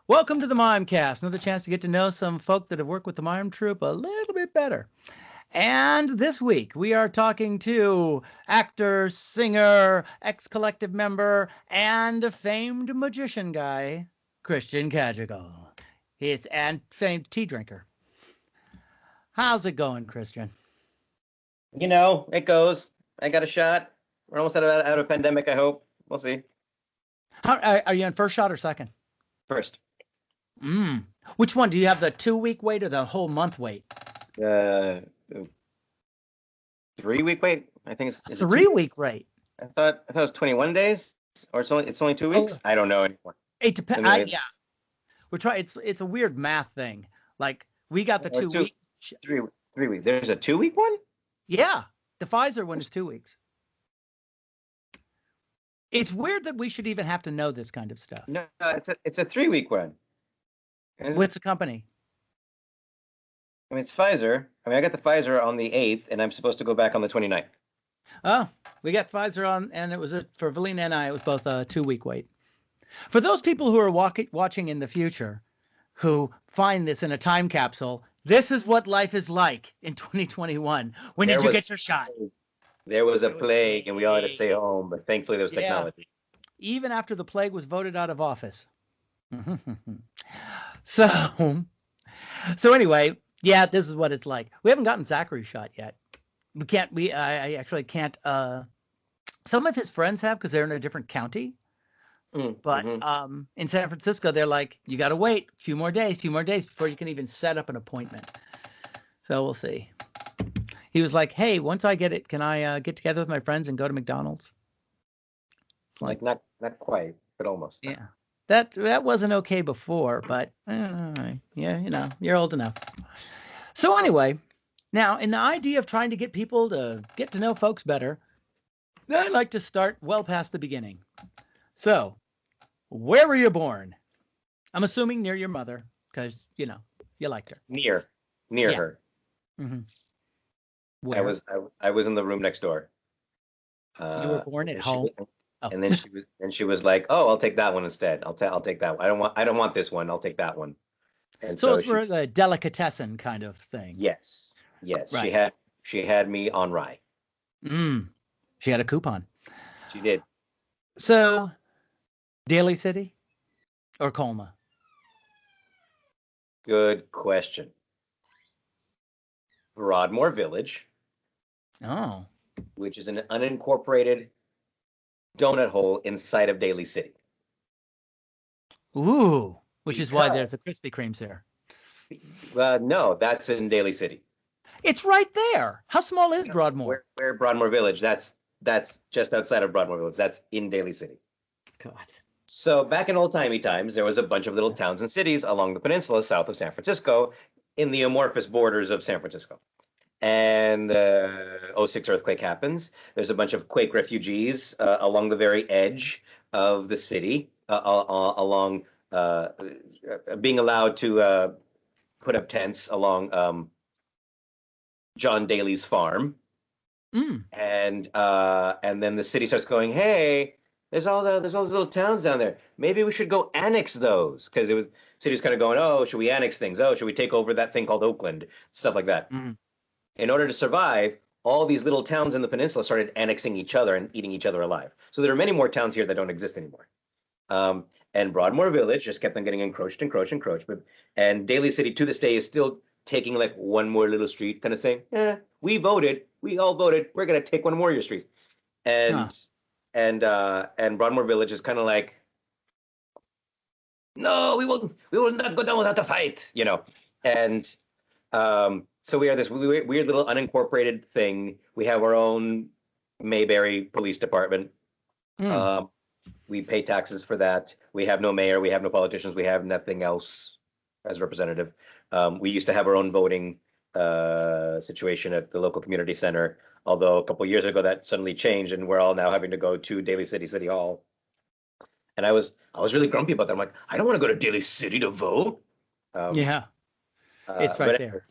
Welcome to the MimeCast, another chance to get to know some folk that have worked with the Mime Troupe a little bit better. And this week we are talking to actor, singer, ex-collective member, and famed magician guy, Christian Cagigal. And famed tea drinker. How's it going, Christian? You know, it goes. I got a shot. We're almost out of a pandemic, I hope. We'll see. Are you on first shot or second? First. Which one? Do you have the 2-week wait or the whole month wait? 3-week wait. I think it's 3-week wait. I thought it was 21 days, or it's only 2 weeks. Oh. I don't know anymore. It depends. Yeah, we're trying. It's a weird math thing. Like we got the 2 week. 3 weeks. There's a 2-week one. Yeah, the Pfizer one is 2 weeks. It's weird that we should even have to know this kind of stuff. No, it's a 3-week one. What's the company? I mean, it's Pfizer. I mean, I got the Pfizer on the 8th, and I'm supposed to go back on the 29th. Oh, we got Pfizer on, and it was for Valina and I. It was both a 2-week wait. For those people who are watching in the future, who find this in a time capsule, this is what life is like in 2021. When did you get your shot? There was a plague, and we all had to stay home, but thankfully there was technology. Even after the plague was voted out of office. So anyway, yeah, this is what it's like. We haven't gotten Zachary's shot yet. I actually can't. Some of his friends have because they're in a different county. But in San Francisco, they're like, you got to wait a few more days before you can even set up an appointment. So we'll see. He was like, hey, once I get it, can I get together with my friends and go to McDonald's? It's like not quite, but almost. Yeah. That wasn't okay before, but yeah, you know, you're old enough. So anyway, now in the idea of trying to get people to get to know folks better, I like to start well past the beginning. So, where were you born? I'm assuming near your mother, because you know you liked her. Near her. Mm-hmm. I was in the room next door. You were born at home. And then she was like, "Oh, I'll take that one instead. I'll take that one. I don't want this one. I'll take that one." And so it's for a delicatessen kind of thing. Yes. Right. She had me on rye. She had a coupon. She did. So, Daly City or Colma? Good question. Broadmoor Village. Oh. Which is an unincorporated donut hole inside of Daly City. Ooh, which is why there's a Krispy Kremes there. No, that's in Daly City. It's right there. How small is Broadmoor? Where Broadmoor Village? That's just outside of Broadmoor Village. That's in Daly City. God. So back in old-timey times, there was a bunch of little towns and cities along the peninsula south of San Francisco in the amorphous borders of San Francisco. And the 2006 earthquake happens. There's a bunch of quake refugees along the very edge of the city, along being allowed to put up tents along John Daly's farm. And then the city starts going, hey, there's all those little towns down there. Maybe we should go annex those, because the city was kind of going, oh, should we annex things? Oh, should we take over that thing called Oakland? Stuff like that. In order to survive, all these little towns in the peninsula started annexing each other and eating each other alive. So there are many more towns here that don't exist anymore. And Broadmoor Village just kept on getting encroached. And Daly City to this day is still taking like one more little street, kind of saying, we all voted, we're going to take one more of your streets. And Broadmoor Village is kind of like, no, we will not go down without a fight, you know. And so we are this weird little unincorporated thing. We have our own Mayberry Police Department. We pay taxes for that. We have no mayor. We have no politicians. We have nothing else as representative. We used to have our own voting situation at the local community center, although a couple of years ago that suddenly changed, and we're all now having to go to Daly City Hall. And I was really grumpy about that. I'm like, I don't want to go to Daly City to vote. It's right there.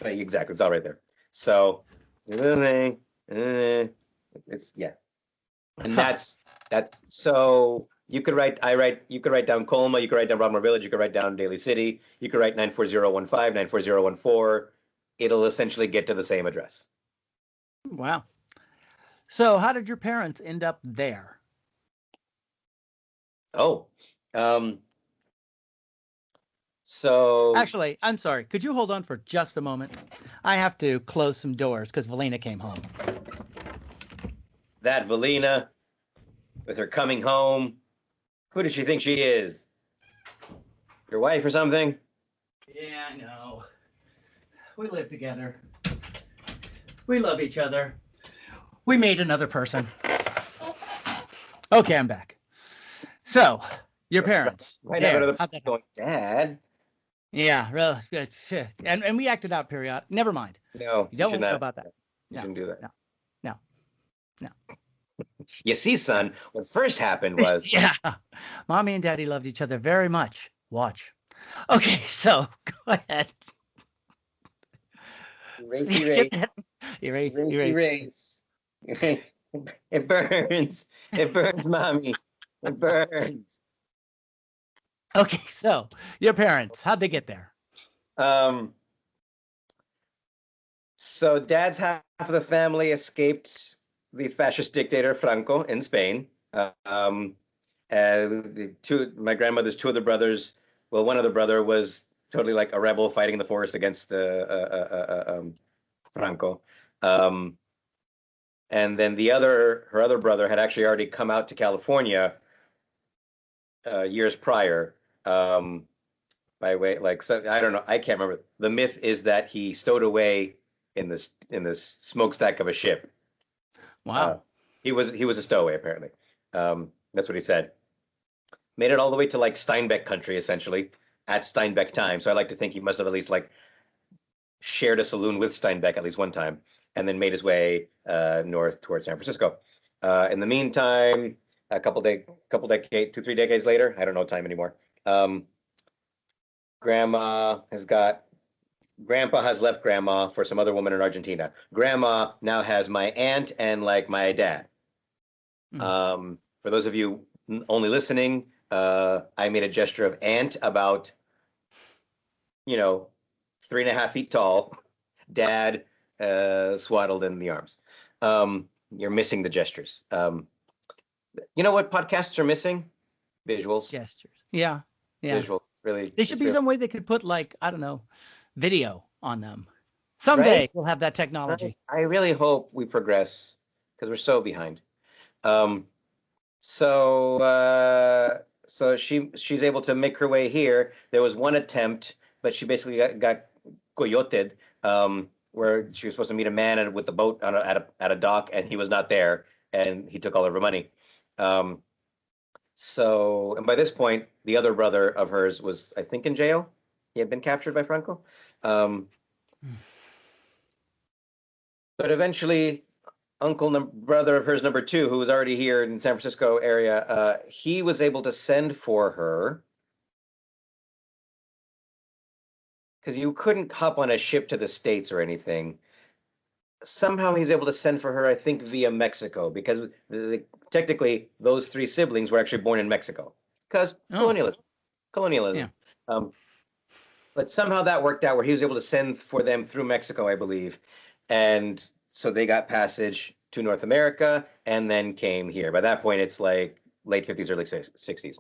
Exactly, it's all right there. So, it's and that's so You could write down Colma, you could write down Broadmoor Village, you could write down Daly City, you could write 94015, 94014. It'll essentially get to the same address. Wow. So how did your parents end up there? Oh, so actually, I'm sorry. Could you hold on for just a moment? I have to close some doors because Valina came home. That Valina, with her coming home, who does she think she is? Your wife or something? Yeah, I know. We live together. We love each other. We made another person. Okay, I'm back. So, your parents. Right now, going, Dad. Yeah, really. And we acted out period. Never mind. No, you don't want to know about that. You shouldn't do that. No. You see, son, what first happened was... yeah, Mommy and Daddy loved each other very much. Watch. Okay, so go ahead. Erase. It burns. It burns, Mommy. It burns. Okay, so your parents, how'd they get there? So Dad's half of the family escaped the fascist dictator Franco in Spain. My grandmother's two other brothers. Well, one other brother was totally like a rebel fighting in the forest against Franco. And then her other brother had actually already come out to California years prior. By way, like, so, I don't know, I can't remember. The myth is that he stowed away in this smokestack of a ship. Wow. He was a stowaway apparently. That's what he said. Made it all the way to like Steinbeck country essentially at Steinbeck time. So I like to think he must have at least like shared a saloon with Steinbeck at least one time, and then made his way north towards San Francisco. In the meantime, a couple decades, 2-3 decades later, I don't know time anymore. Grandpa has left Grandma for some other woman in Argentina. Grandma now has my aunt and like my dad. For those of you only listening, I made a gesture of aunt about, 3.5 feet tall, dad swaddled in the arms. You're missing the gestures. You know what podcasts are missing? Visuals. Gestures. Yeah. Visuals. Really. There should be some way they could put like, I don't know, video on them. Someday right? we'll have that technology. I really hope we progress because we're so behind. So she's able to make her way here. There was one attempt, but she basically got coyoted, where she was supposed to meet a man with the boat at a dock, and he was not there, and he took all of her money. And by this point, the other brother of hers was, I think, in jail. He had been captured by Franco. But eventually, brother of hers, number 2, who was already here in San Francisco area, he was able to send for her, because you couldn't hop on a ship to the States or anything. Somehow he's able to send for her, I think, via Mexico, because technically those 3 siblings were actually born in Mexico, because colonialism. Yeah. But somehow that worked out where he was able to send for them through Mexico, I believe. And so they got passage to North America and then came here. By that point, it's like late 50s, early 60s.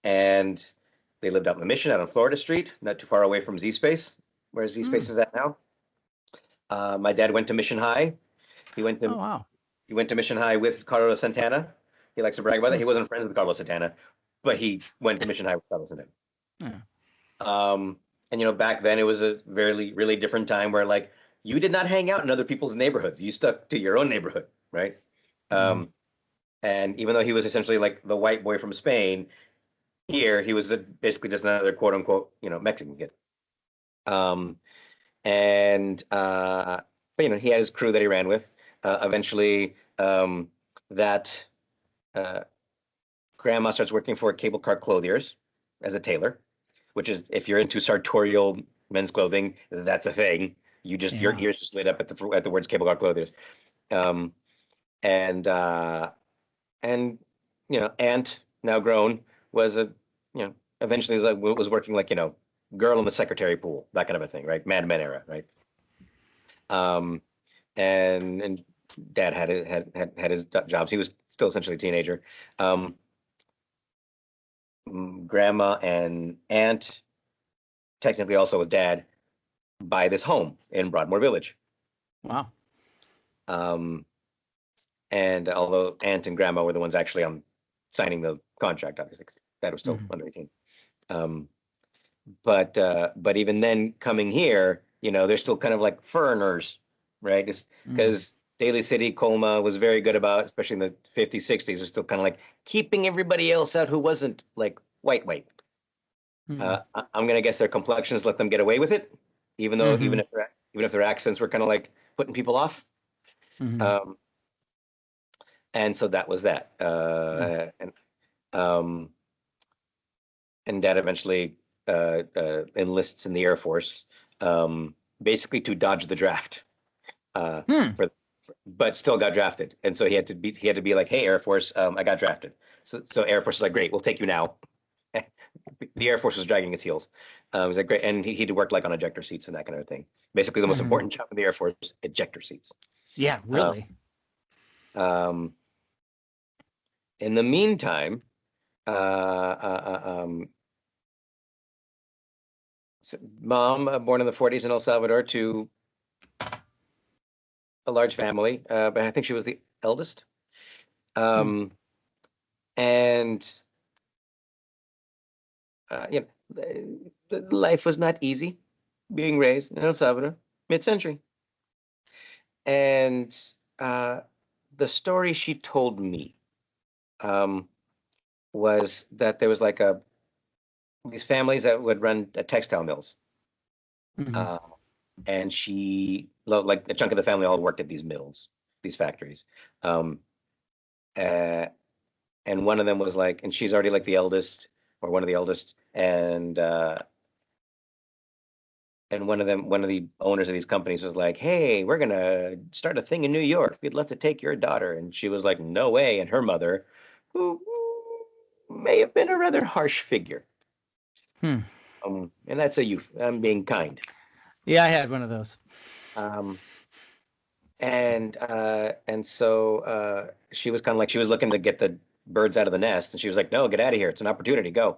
And they lived out in the Mission, out on Florida Street, not too far away from Z-Space, where Z-Space is at now. My dad went to Mission High. He went to Mission High with Carlos Santana. He likes to brag about that. He wasn't friends with Carlos Santana, but he went to Mission High with Carlos Santana. And back then it was a really different time where like you did not hang out in other people's neighborhoods. You stuck to your own neighborhood, right? And even though he was essentially like the white boy from Spain, here he was basically just another quote unquote Mexican kid. But he had his crew that he ran with. Eventually, that grandma starts working for Cable Car Clothiers as a tailor, which is, if you're into sartorial men's clothing, that's a thing. Your ears just lit up at the words Cable Car Clothiers. And aunt, now grown, was eventually was working like, girl in the secretary pool, that kind of a thing, right? Mad Men era, right? And dad had his jobs. He was still essentially a teenager. Grandma and aunt, technically also with dad, buy this home in Broadmoor Village. Wow. And although aunt and grandma were the ones actually signing the contract, obviously, 'cause dad was still under 18. But even then, coming here, they're still kind of like foreigners, right? Because Daly City, Colma was very good about, especially in the 50s, 60s, was still kind of like keeping everybody else out who wasn't like white. I'm gonna guess their complexions let them get away with it, even if their accents were kind of like putting people off. And so that was that. And dad eventually enlists in the Air Force, basically to dodge the draft. But still got drafted, and so he had to be like, "Hey, Air Force, I got drafted." So Air Force is like, "Great, we'll take you now." The Air Force was dragging its heels. It was like great, and he'd worked like on ejector seats and that kind of thing. Basically, the most important job in the Air Force, ejector seats. Yeah, really. In the meantime, mom, born in the 40s in El Salvador to a large family, but I think she was the eldest. And life was not easy being raised in El Salvador, mid-century. And the story she told me was that there was like these families that would run textile mills. And she, like a chunk of the family all worked at these mills, these factories. And one of them was like, and she's already like the eldest or one of the eldest. And one of the owners of these companies was like, "Hey, we're gonna start a thing in New York. We'd love to take your daughter." And she was like, "No way." And her mother, who may have been a rather harsh figure. And that's I'm being kind. Yeah, I had one of those. And so she was kind of like, she was looking to get the birds out of the nest, and she was like, "No, get out of here. It's an opportunity. Go."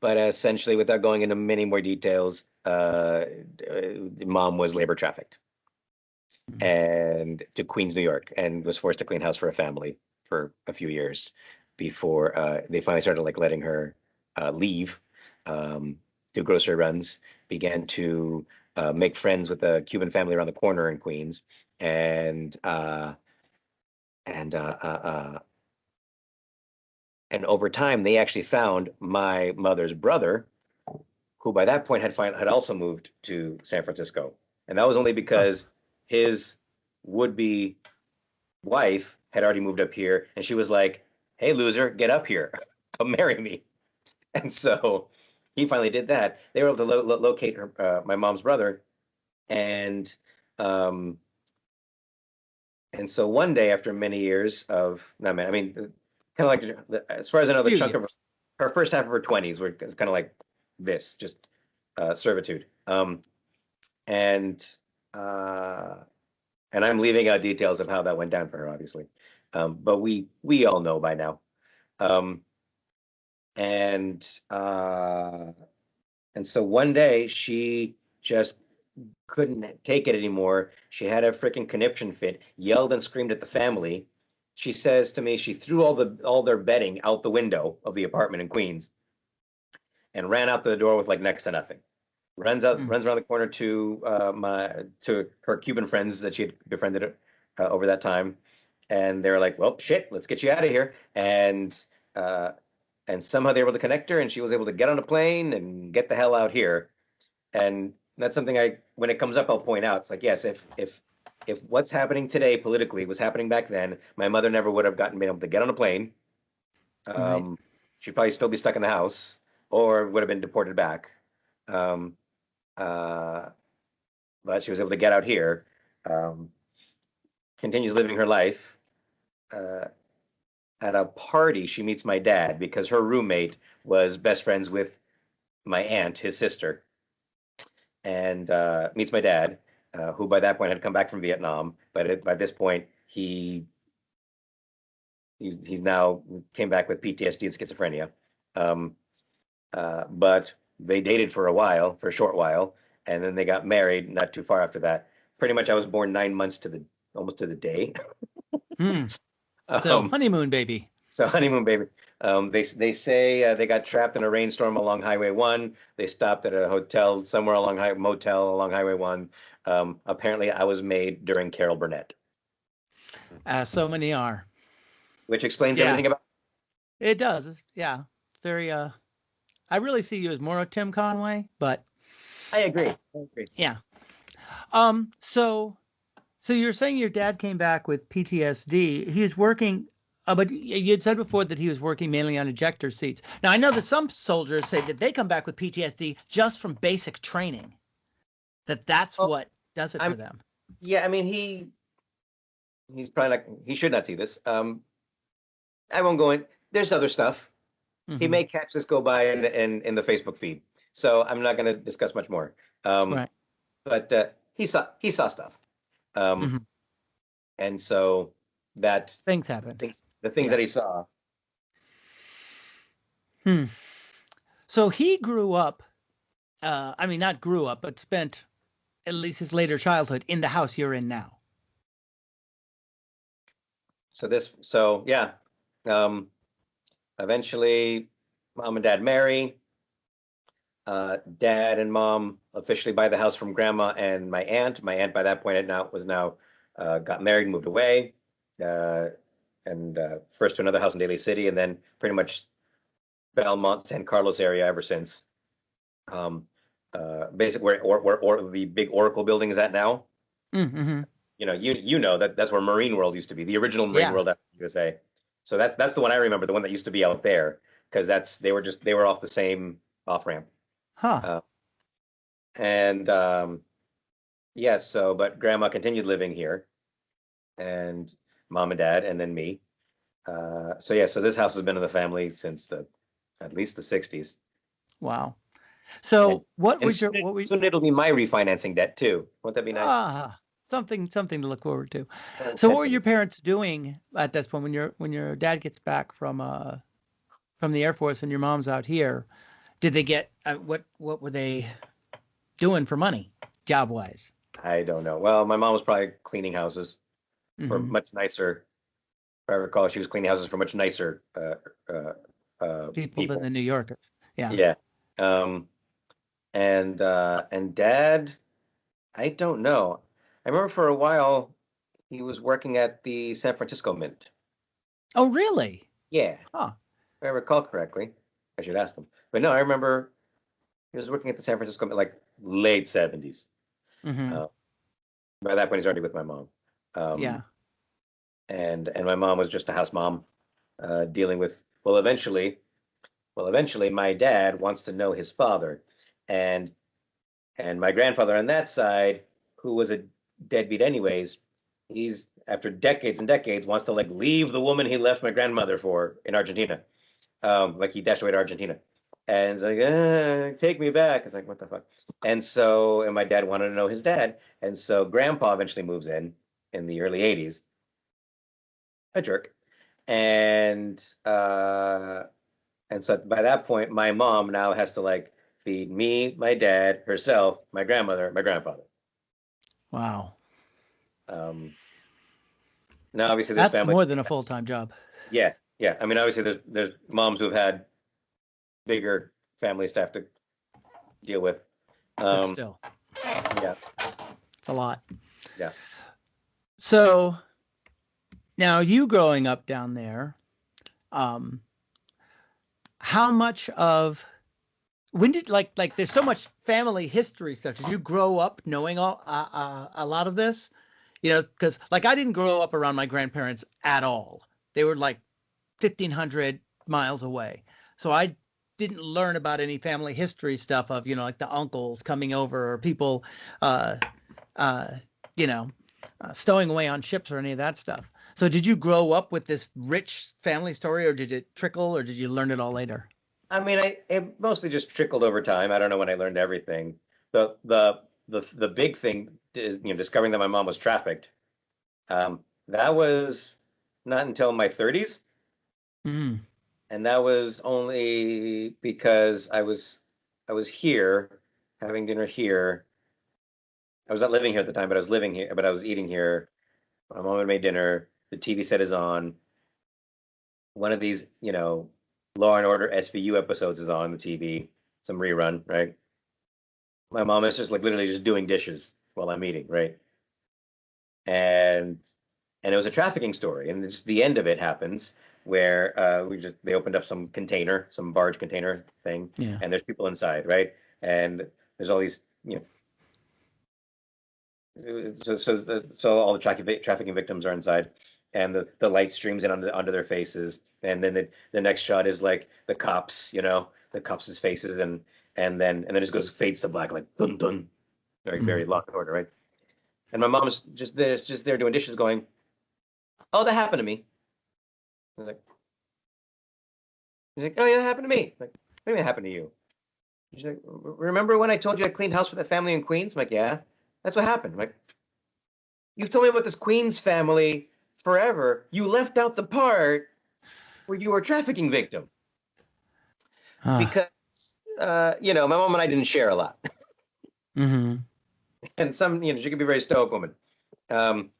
But essentially, without going into many more details, mom was labor trafficked and to Queens, New York, and was forced to clean house for a family for a few years before they finally started like letting her leave, do grocery runs, began to make friends with a Cuban family around the corner in Queens, and over time, they actually found my mother's brother, who by that point had also moved to San Francisco, and that was only because his would-be wife had already moved up here, and she was like, "Hey, loser, get up here, come marry me." And so he finally did that. They were able to locate her, my mom's brother, and so one day, after many years of, no, man, I mean, kind of like, as far as I know, the chunk of her first half of her 20s were kind of like this, just servitude. And I'm leaving out details of how that went down for her, obviously. But we all know by now. And so one day she just couldn't take it anymore. She had a freaking conniption fit, yelled and screamed at the family. She says to me, she threw all their bedding out the window of the apartment in Queens and ran out the door with like next to nothing. Runs around the corner to her Cuban friends that she had befriended over that time, and they were like, "Well, shit, let's get you out of here." And somehow they were able to connect her, and she was able to get on a plane and get the hell out here. And that's something when it comes up, I'll point out. It's like, yes, if what's happening today politically was happening back then, my mother never would have been able to get on a plane. She'd probably still be stuck in the house, or would have been deported back. But she was able to get out here, continues living her life, at a party, she meets my dad because her roommate was best friends with my aunt, his sister, and meets my dad, who by that point had come back from Vietnam. But by this point, he's now came back with PTSD and schizophrenia. But they dated for a short while, and then they got married not too far after that. Pretty much, I was born 9 months almost to the day. So honeymoon baby. So honeymoon baby. They say they got trapped in a rainstorm along Highway 1. They stopped at a hotel somewhere motel along Highway 1. Apparently, I was made during Carol Burnett. As so many are. Which explains everything about it. Does. Yeah. Very. I really see you as more of Tim Conway, but. I agree. Yeah. So you're saying your dad came back with PTSD. He was working. But you had said before that he was working mainly on ejector seats. Now, I know that some soldiers say that they come back with PTSD just from basic training, that's what does it for them. Yeah, I mean, he's probably like, he should not see this. I won't go in. There's other stuff. Mm-hmm. He may catch this go by in the Facebook feed. So I'm not going to discuss much more. Right. But he saw stuff. Mm-hmm. And so that things happened. The things that he saw. So he grew up, not grew up, but spent at least his later childhood in the house you're in now. Eventually, mom and dad marry. Dad and mom officially buy the house from grandma and my aunt. My aunt by that point got married, moved away. And first to another house in Daly City, and then pretty much Belmont, San Carlos area ever since. Basically where the big Oracle building is at now. Mm-hmm. You know that's where Marine World used to be, the original Marine World at USA. So that's the one I remember, the one that used to be out there, because they were off the same off ramp. Huh. But grandma continued living here, and mom and dad, and then me. So this house has been in the family since at least the 60s. Wow. So soon it'll be my refinancing debt too. Won't that be nice? Something to look forward to. So what were your parents doing at this point when your dad gets back from the Air Force and your mom's out here? Did they get what were they doing for money, job wise? I don't know. Well, my mom was probably cleaning houses for much nicer. If I recall, she was cleaning houses for much nicer people than the New Yorkers. Yeah. Yeah. And dad, I don't know. I remember for a while he was working at the San Francisco Mint. Oh, really? Yeah. Huh. If I recall correctly. I should ask him. But no, I remember he was working at the San Francisco Mint, like late 70s. Mm-hmm. By that point, he's already with my mom. And my mom was just a house mom, dealing with, eventually my dad wants to know his father, and my grandfather on that side, who was a deadbeat anyways, he's, after decades and decades, wants to leave the woman he left my grandmother for in Argentina. He dashed away to Argentina. And it's like, take me back. It's like, what the fuck? And my dad wanted to know his dad. And so grandpa eventually moves in the early 80s. A jerk. And so by that point, my mom now has to feed me, my dad, herself, my grandmother, my grandfather. Wow. Now obviously that's family more than a full-time job. Yeah. I mean, obviously there's moms who've had bigger families to have to deal with. Still. Yeah. It's a lot. Yeah. So now you growing up down there, how much of when did there's so much family history stuff? Did you grow up knowing a lot of this? Because I didn't grow up around my grandparents at all. They were 1,500 miles away. So I didn't learn about any family history stuff of, the uncles coming over or people, stowing away on ships or any of that stuff. So did you grow up with this rich family story, or did it trickle, or did you learn it all later? I mean, it mostly just trickled over time. I don't know when I learned everything. The big thing is, discovering that my mom was trafficked. That was not until my 30s, Mm. and that was only because I was here having dinner here. I was not living here at the time, but I was living here, but I was eating here. My mom had made dinner. The TV set is on. One of these, Law and Order SVU episodes is on the TV, some rerun, right? My mom is just like literally just doing dishes while I'm eating, right? And it was a trafficking story, and just the end of it happens where they opened up some container, some barge container thing, Yeah. and there's people inside, right? And there's all these, so all the trafficking victims are inside, and the light streams in onto their faces, and then the next shot is like the cops, the cops' faces, and then it just fades to black, like dun dun, very Law and Order, right? And my mom's just there doing dishes, going, "Oh, that happened to me." I was like, he's like, "Oh yeah, that happened to me." Like, what do you mean it happened to you? She's like, "Remember when I told you I cleaned house for the family in Queens?" I'm like, "Yeah, that's what happened." I'm like, "You've told me about this Queens family forever. You left out the part where you were a trafficking victim." Because, my mom and I didn't share a lot. Mm-hmm. And she could be a very stoic woman. And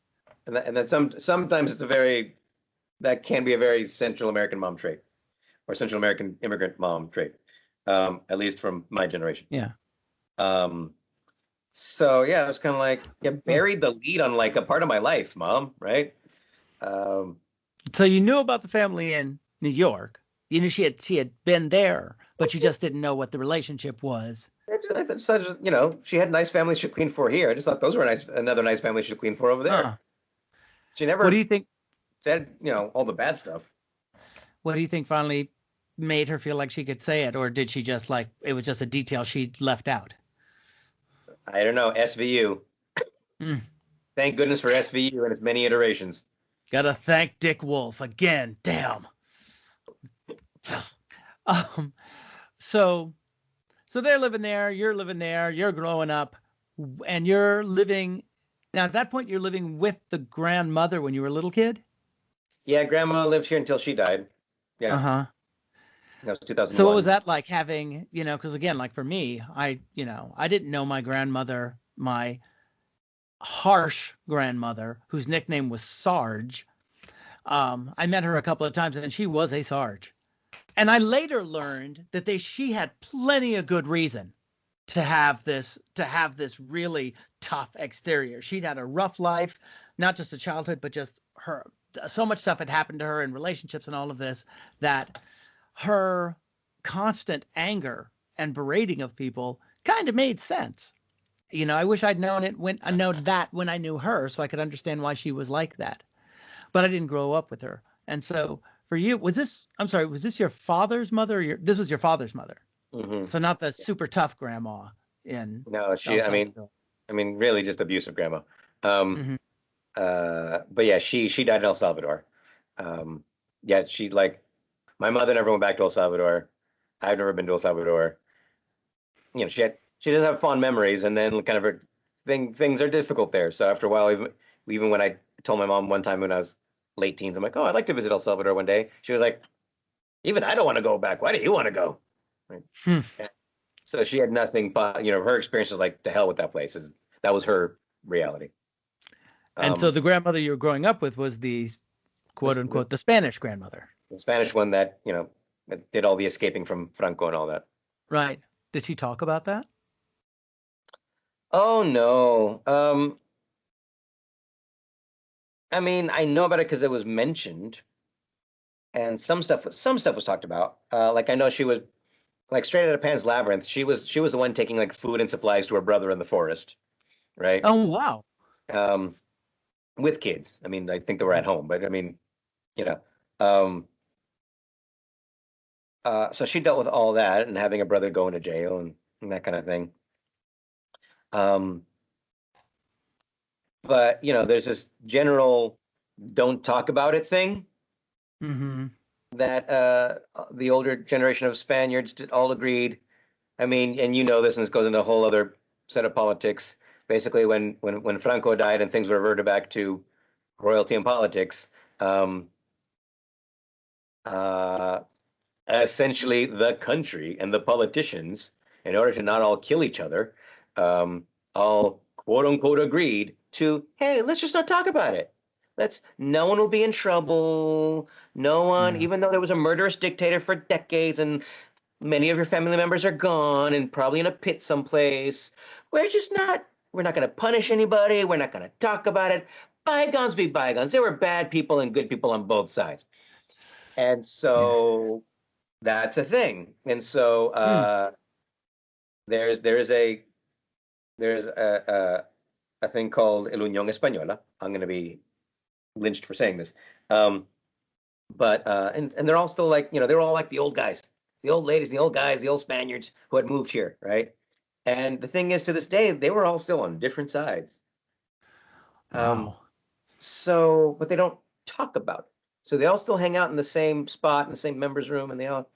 then sometimes that can be a very Central American mom trait, or Central American immigrant mom trait, at least from my generation. Yeah. So yeah, it was kind of like, buried the lead on like a part of my life, Mom, right? So you knew about the family in New York. You knew she had been there, but you just didn't know what the relationship was. I thought, she had nice families she cleaned for here. I just thought those were another nice family she cleaned for over there. She never. What do you think said, all the bad stuff? What do you think finally made her feel like she could say it, or did she just it was just a detail she left out? I don't know. SVU. Thank goodness for SVU and its many iterations. Gotta thank Dick Wolf again. Damn. So they're living there. You're living there. You're growing up, and you're living. Now at that point, you're living with the grandmother when you were a little kid. Yeah, Grandma lived here until she died. Yeah. That was 2001. So what was that like having, because again, like for me, I didn't know my grandmother, my harsh grandmother, whose nickname was Sarge. I met her a couple of times, and she was a Sarge. And I later learned that she had plenty of good reason to have this really tough exterior. She'd had a rough life, not just a childhood, but just so much stuff had happened to her in relationships and all of this, that her constant anger and berating of people kind of made sense. I wish I'd known when I knew her, so I could understand why she was like that. But I didn't grow up with her. And so for you, was this your father's mother? This was your father's mother. Mm-hmm. So not the super tough grandma in. No, I mean, really just abusive grandma. But yeah, she died in El Salvador. She my mother never went back to El Salvador. I've never been to El Salvador. She doesn't have fond memories, and then kind of things are difficult there. So after a while, even when I told my mom one time when I was late teens, I'm like, "Oh, I'd like to visit El Salvador one day." She was like, "Even I don't want to go back. Why do you want to go?" Right? So she had nothing but, her experience was like, to hell with that place. That was her reality. And so the grandmother you were growing up with was the quote unquote the Spanish grandmother. The Spanish one that, that did all the escaping from Franco and all that. Right. Did she talk about that? Oh no. I mean, I know about it because it was mentioned, and some stuff was talked about. Like I know she was like straight out of Pan's Labyrinth. She was the one taking like food and supplies to her brother in the forest, right? Oh wow. With kids. I mean, I think they were at home, but I mean, so she dealt with all that and having a brother go into jail and that kind of thing. But there's this general don't talk about it thing that the older generation of Spaniards all agreed. I mean, and you know this, and this goes into a whole other set of politics. Basically, when Franco died and things reverted back to royalty and politics, essentially the country and the politicians, in order to not all kill each other, all quote unquote agreed to, hey, let's just not talk about it. No one will be in trouble. No one, even though there was a murderous dictator for decades and many of your family members are gone and probably in a pit someplace, we're not going to punish anybody. We're not going to talk about it. Bygones be bygones. There were bad people and good people on both sides. And so that's a thing. And so there's a thing called El Unión Española. I'm going to be lynched for saying this. But they're all still like, they're all like the old guys, the old ladies, the old guys, the old Spaniards who had moved here, right? And the thing is, to this day, they were all still on different sides. Wow. But they don't talk about it. So they all still hang out in the same spot, in the same members' room, and they all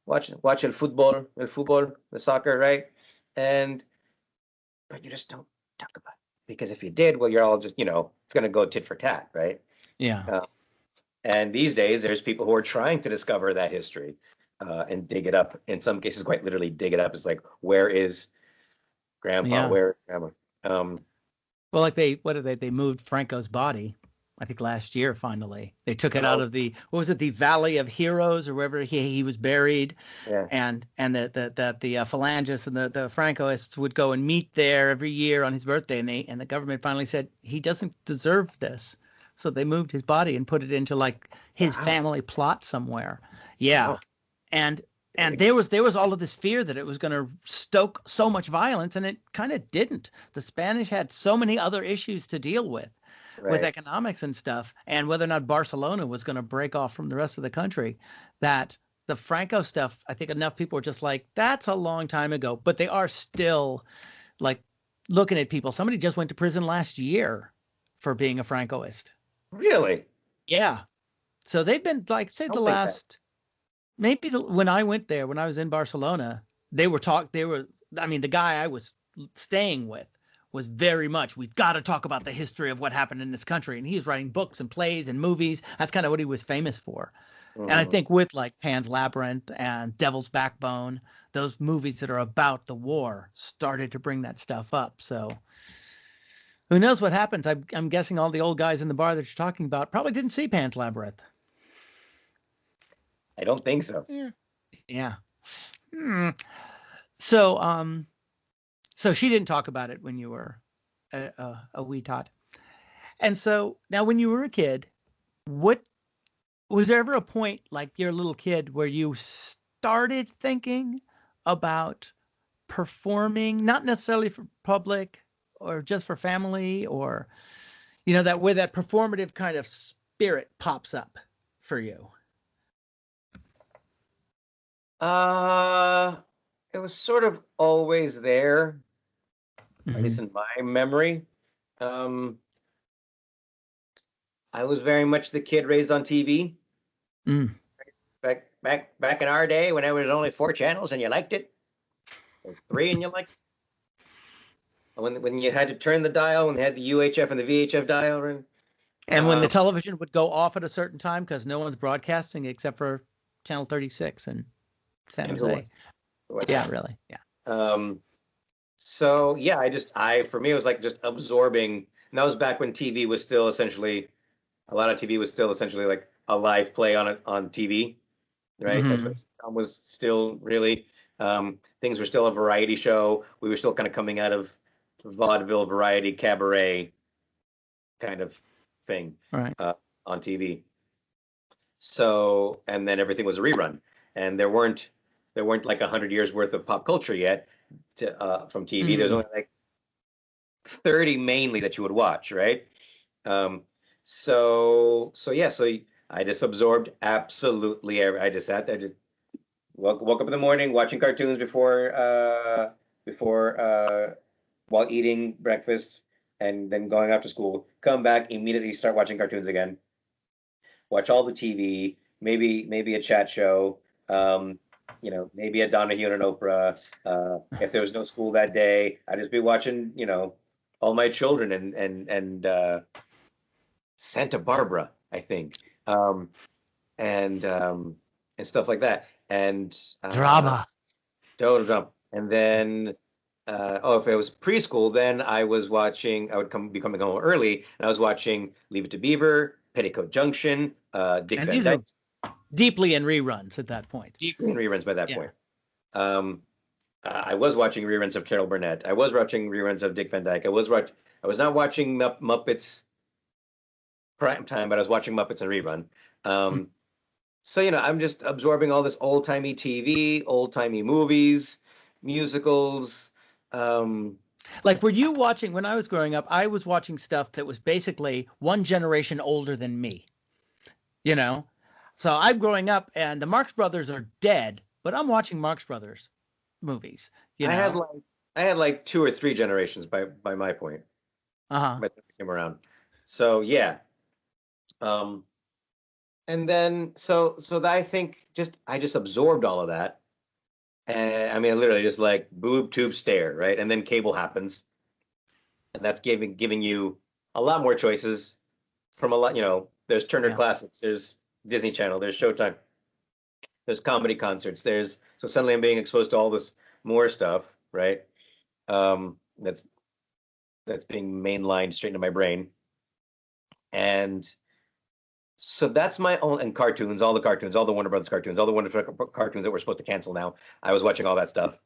watch el fútbol, the soccer, right? But you just don't talk about it. Because if you did, well, you're all just, it's going to go tit for tat, right? Yeah. And these days, there's people who are trying to discover that history and dig it up. In some cases, quite literally dig it up. It's like, where is Grandpa? Yeah. Where is Grandma? Well, like they moved Franco's body, I think last year. Finally, they took it out of the the Valley of Heroes or wherever he was buried, and the Phalangists and the Francoists would go and meet there every year on his birthday, and the government finally said he doesn't deserve this, so they moved his body and put it into like his family plot somewhere. Yeah, wow. And there was all of this fear that it was going to stoke so much violence, and it kind of didn't. The Spanish had so many other issues to deal with economics and stuff, and whether or not Barcelona was going to break off from the rest of the country, that the Franco stuff, I think enough people were just like, that's a long time ago. But they are still like looking at people. Somebody just went to prison last year for being a Francoist. Really? Yeah. So they've been like, say the last... Maybe when I went there, when I was in Barcelona, the guy I was staying with was very much, we've got to talk about the history of what happened in this country. And he's writing books and plays and movies. That's kind of what he was famous for. And I think with like Pan's Labyrinth and Devil's Backbone, those movies that are about the war started to bring that stuff up. So who knows what happens? I'm guessing all the old guys in the bar that you're talking about probably didn't see Pan's Labyrinth. I don't think so. Yeah. So she didn't talk about it when you were a wee tot. And so now when you were a kid, what was there ever a point like you're a little kid where you started thinking about performing, not necessarily for public or just for family, or that where that performative kind of spirit pops up for you? It was sort of always there, at least in my memory. I was very much the kid raised on TV. Back in our day when there was only 4 channels and you liked it, or 3 and you liked it. When you had to turn the dial, when they had the UHF and the VHF dial, and when the television would go off at a certain time because no one's broadcasting except for channel 36 and San Jose. Yeah, really. Yeah. So yeah, for me, it was like just absorbing. And that was back when TV was still essentially, a lot of TV was still essentially like a live play on TV, right? That's what it was still really. Things were still a variety show. We were still kind of coming out of vaudeville, variety, cabaret kind of thing on TV. So, and then everything was a rerun, and there weren't like 100 years worth of pop culture yet from TV. There's only like 30 mainly that you would watch, right? So I just absorbed absolutely I just sat there, just woke up in the morning watching cartoons before while eating breakfast, and then going off to school, come back, immediately start watching cartoons again, watch all the TV, maybe a chat show, maybe a Donahue and an Oprah. If there was no school that day, I'd just be watching, All My Children and Santa Barbara, I think, and stuff like that. And Drama. Total. And then, if it was preschool, then I would be coming home early, and I was watching Leave It to Beaver, Petticoat Junction, Dick Van Dyke. Deeply in reruns at that point. Deeply in reruns by that point. I was watching reruns of Carol Burnett. I was watching reruns of Dick Van Dyke. I was not watching Muppets prime time, but I was watching Muppets in rerun. So, I'm just absorbing all this old-timey TV, old-timey movies, musicals. Like, were you watching, when I was growing up, I was watching stuff that was basically one generation older than me, So I'm growing up, and the Marx Brothers are dead, but I'm watching Marx Brothers movies, I had like 2 or 3 generations by my point. By the time I came around. So, yeah. And then, so that I think I just absorbed all of that. And I mean, I literally just like boob, tube, stare, right? And then cable happens. And that's giving you a lot more choices from a lot, there's Turner Classics, there's Disney Channel, there's Showtime, there's comedy concerts, so suddenly I'm being exposed to all this more stuff, right? That's being mainlined straight into my brain. And so that's my own, and cartoons, all the Warner Brothers cartoons, all the Warner cartoons that we're supposed to cancel now. I was watching all that stuff.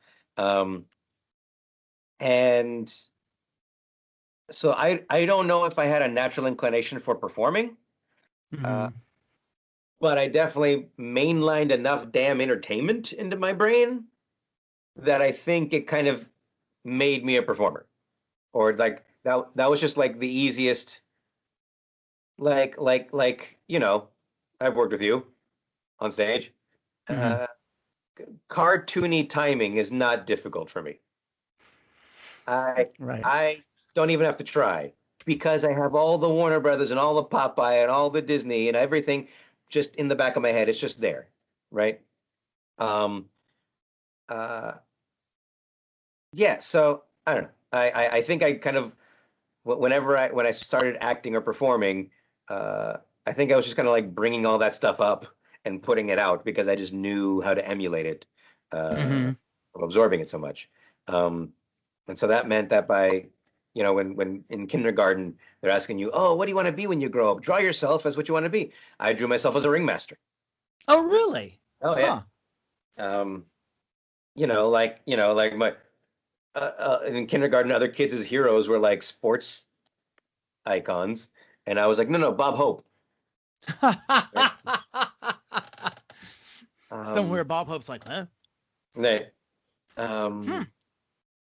And so I don't know if I had a natural inclination for performing, but I definitely mainlined enough damn entertainment into my brain that I think it kind of made me a performer. Or like that was just like the easiest. Like, I've worked with you on stage. Cartoony timing is not difficult for me. I don't even have to try because I have all the Warner Brothers and all the Popeye and all the Disney and everything just in the back of my head. It's just there, right? Yeah. So I don't know. I think I kind of when I started acting or performing. I think I was just kind of like bringing all that stuff up and putting it out because I just knew how to emulate it from absorbing it so much. And so that meant that by, when in kindergarten, they're asking you, oh, what do you want to be when you grow up? Draw yourself as what you want to be. I drew myself as a ringmaster. Oh, really? Oh, yeah. Like my, in kindergarten, other kids as heroes were like sports icons. And I was like, no, Bob Hope. Somewhere Bob Hope's like, huh? Right. Wow.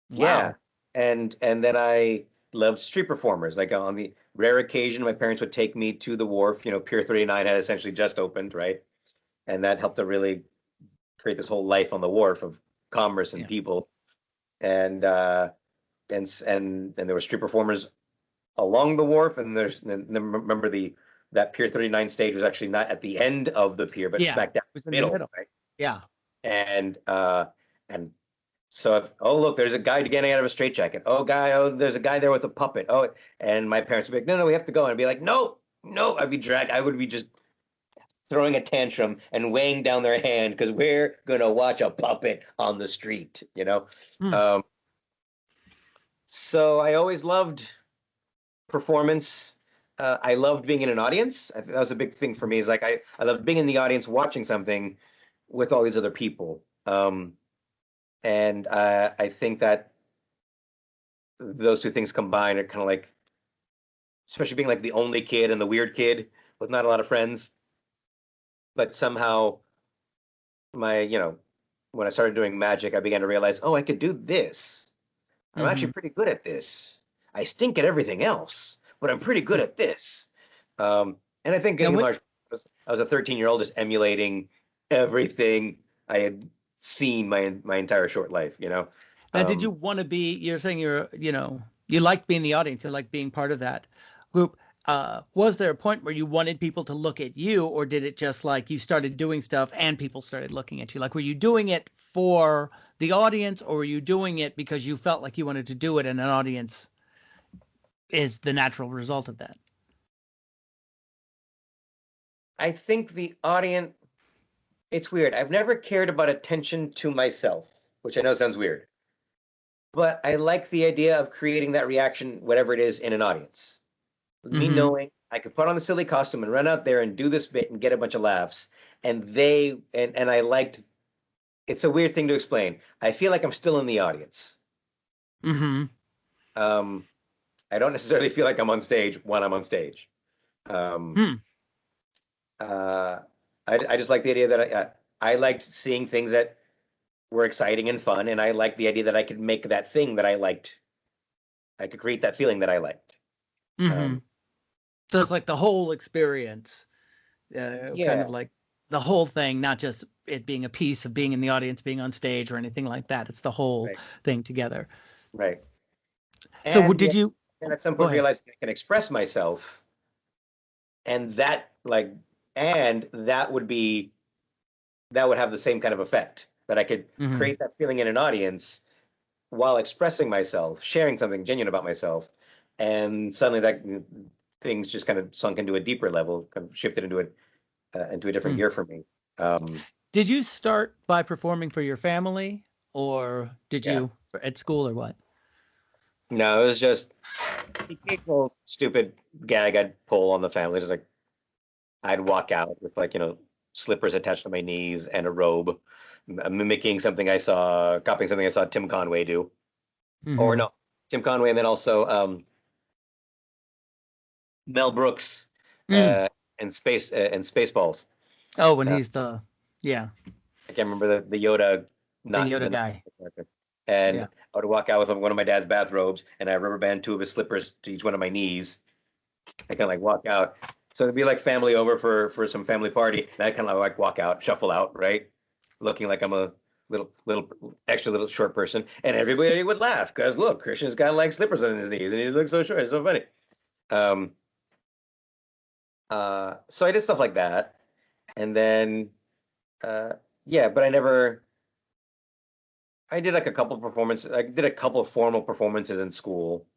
Yeah. And then I loved street performers. Like on the rare occasion, my parents would take me to the wharf. Pier 39 had essentially just opened, right? And that helped to really create this whole life on the wharf of commerce and people. And there were street performers along the wharf, and remember that Pier 39 stage was actually not at the end of the pier, but smack down in the middle, right? Yeah. And so look, there's a guy getting out of a straitjacket. There's a guy there with a puppet. Oh, and my parents would be like, no, we have to go. And I'd be like, no, I'd be dragged. I would be just throwing a tantrum and weighing down their hand because we're gonna watch a puppet on the street, So I always loved performance. I loved being in an audience. I think that was a big thing for me. Is like I loved being in the audience watching something with all these other people. And I think that those two things combined are kind of like, especially being like the only kid and the weird kid with not a lot of friends. But somehow when I started doing magic, I began to realize, I could do this. I'm actually pretty good at this. I stink at everything else, but I'm pretty good at this. And I think in large, I was a 13-year-old just emulating everything I had seen my entire short life, Now, did you want to be? You're saying you liked being in the audience, you liked being part of that group. was there a point where you wanted people to look at you, or did it just like you started doing stuff and people started looking at you? Like, were you doing it for the audience, or were you doing it because you felt like you wanted to do it and an audience is the natural result of that? I think the audience, it's weird. I've never cared about attention to myself, which I know sounds weird. But I like the idea of creating that reaction, whatever it is, in an audience. Me knowing I could put on the silly costume and run out there and do this bit and get a bunch of laughs. And I liked, it's a weird thing to explain. I feel like I'm still in the audience. I don't necessarily feel like I'm on stage when I'm on stage. I just like the idea that I liked seeing things that were exciting and fun, and I liked the idea that I could make that thing that I liked. I could create that feeling that I liked. So it's like the whole experience, kind of like the whole thing, not just it being a piece of being in the audience, being on stage, or anything like that. It's the whole thing together. Right. So did you? And at some point realize I can express myself, and that would have the same kind of effect, that I could create that feeling in an audience while expressing myself, sharing something genuine about myself, and suddenly that things just kind of sunk into a deeper level, kind of shifted into a different gear for me. Did you start by performing for your family, or did you at school, or what? No, it was just the occasional stupid gag I'd pull on the family. Just like I'd walk out with slippers attached to my knees and a robe, mimicking something I saw, copying something I saw Tim Conway do. Or no, Tim Conway, and then also Mel Brooks and Spaceballs. Oh, when he's I can't remember the Yoda, not the Yoda guy. And I would walk out with one of my dad's bathrobes, and I rubber band 2 of his slippers to each one of my knees. I kind of walk out. So it'd be like family over for some family party, and I kind of walk out, shuffle out, right, looking like I'm a little short person, and everybody would laugh because look, Christian's got slippers on his knees, and he looks so short. It's so funny. So I did stuff like that, and then but I did a couple performances. I did a couple of formal performances in school.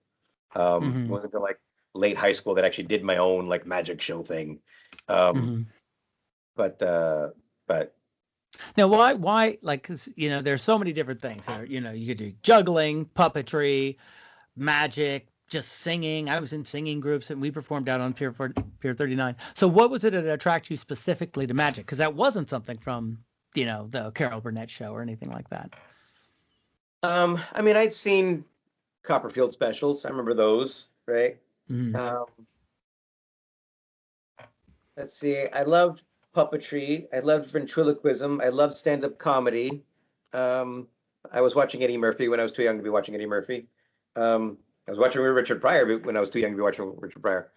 Went into late high school that actually did my own magic show thing. But now why because there's so many different things there. You could do juggling, puppetry, magic, just singing. I was in singing groups and we performed out on Pier 39. So what was it that attracted you specifically to magic? Because that wasn't something from the Carol Burnett show or anything like that. I mean, I'd seen Copperfield specials. I remember those, right? Let's see. I loved puppetry. I loved ventriloquism. I loved stand-up comedy. I was watching Eddie Murphy when I was too young to be watching Eddie Murphy. I was watching Richard Pryor when I was too young to be watching Richard Pryor.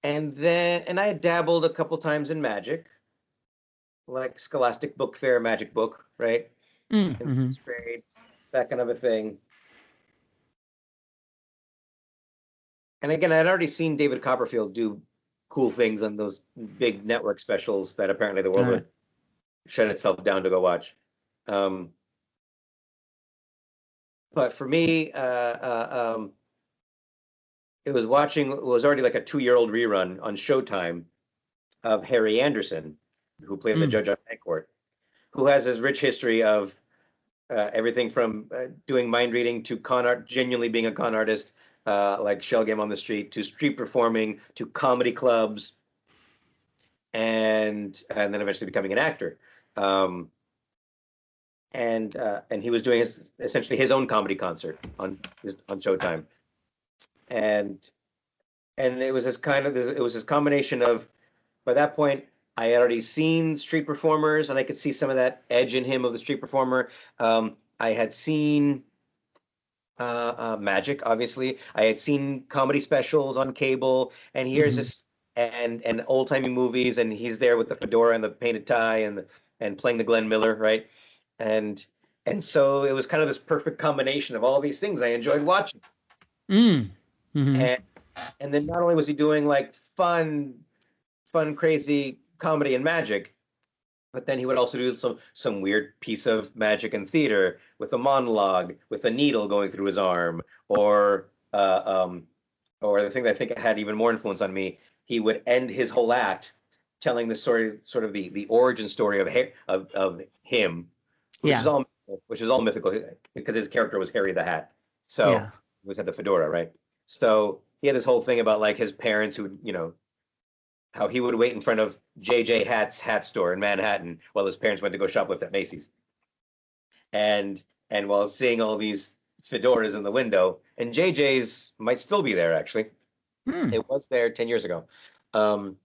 And I dabbled a couple times in magic, like Scholastic Book Fair magic book, right? In sixth grade, that kind of a thing. And again, I'd already seen David Copperfield do cool things on those big network specials that apparently the world would shut itself down to go watch. But for me, it was already like a 2-year-old rerun on Showtime of Harry Anderson, who played the judge on Night Court, who has his rich history of everything from doing mind reading to genuinely being a con artist, like Shell Game on the Street, to street performing, to comedy clubs, and then eventually becoming an actor. And he was doing essentially his own comedy concert on Showtime, and it was this combination of, by that point I had already seen street performers and I could see some of that edge in him of the street performer. I had seen Magick, obviously. I had seen comedy specials on cable, and here's this and old timey movies, and he's there with the fedora and the painted tie and playing the Glenn Miller, right? And And so it was kind of this perfect combination of all these things I enjoyed watching. Mm. Mm-hmm. And then not only was he doing like fun, crazy comedy and magic, but then he would also do some weird piece of magic and theater with a monologue with a needle going through his arm, or the thing that I think had even more influence on me, he would end his whole act telling the story, sort of the origin story of him, which is all mythical because his character was Harry the Hat. So he was had the fedora, right? So he had this whole thing about like his parents who, how he would wait in front of J.J. Hatt's hat store in Manhattan while his parents went to go shoplift at Macy's. And while seeing all these fedoras in the window, and J.J.'s might still be there, actually. It was there 10 years ago. And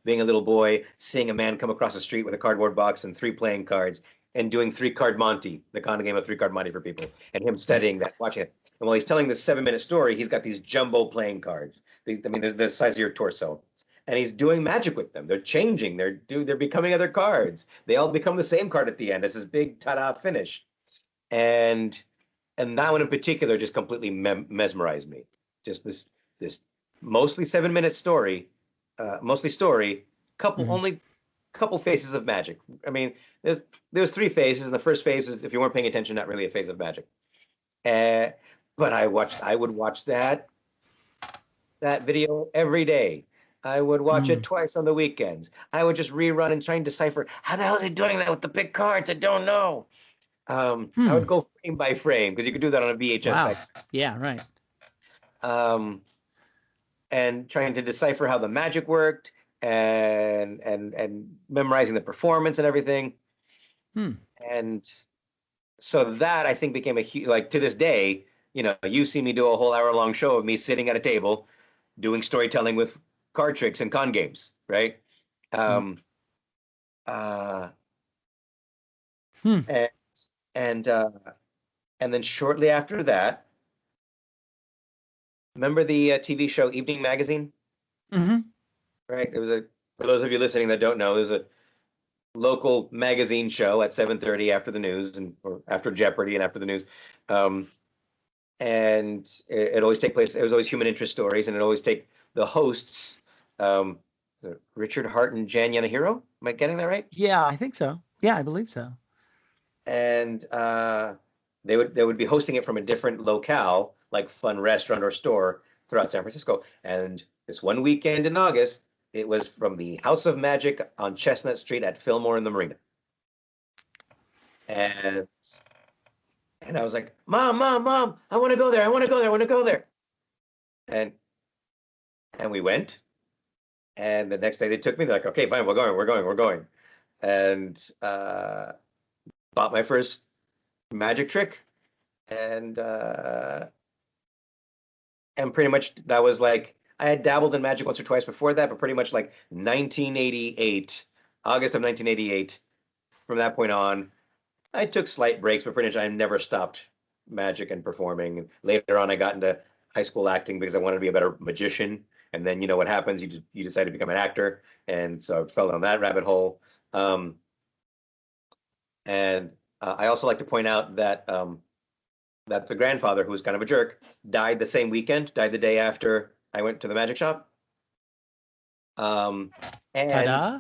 being a little boy, seeing a man come across the street with a cardboard box and 3 playing cards and doing 3-card Monte, the kind of game of 3-card Monte for people, and him studying that, watching it. And while he's telling this 7-minute story, he's got these jumbo playing cards. They're the size of your torso. And he's doing magic with them. They're changing. They're becoming other cards. They all become the same card at the end. It's this big ta-da finish. And that one in particular just completely mesmerized me. Just this mostly 7-minute story, only couple phases of magic. I mean, there's 3 phases, and the first phase is, if you weren't paying attention, not really a phase of magic. But I would watch that video every day. I would watch it twice on the weekends. I would just rerun and try and decipher how the hell is he doing that with the big cards. I don't know. I would go frame by frame because you could do that on a VHS. Wow. Yeah, right. And trying to decipher how the magic worked, and memorizing the performance and everything. And so that, I think, became a huge, like, to this day, you see me do a whole hour-long show of me sitting at a table doing storytelling with card tricks and con games, right? And then shortly after that, remember the TV show Evening Magazine? Right. It was for those of you listening that don't know, there's a local magazine show at 7:30 after the news, or after Jeopardy and after the news. And it always take place. It was always human interest stories, and it always take the hosts, Richard Hart and Jan Yanahiro. Am I getting that right? Yeah, I think so. Yeah, I believe so. And they would be hosting it from a different locale, like fun restaurant or store throughout San Francisco. And this one weekend in August, it was from the House of Magic on Chestnut Street at Fillmore in the Marina. And I was like, Mom, I want to go there. I want to go there. And we went. And the next day they took me. They're like, okay, fine, we're going. And bought my first magic trick. And pretty much that was like, I had dabbled in magic once or twice before that, but pretty much like 1988, August of 1988. From that point on, I took slight breaks, but pretty much I never stopped magic and performing. And later on, I got into high school acting because I wanted to be a better magician. And then, what happens? You decide to become an actor. And so I fell down that rabbit hole. I also like to point out that that the grandfather, who was kind of a jerk, died the day after I went to the magic shop. Ta-da? Yeah,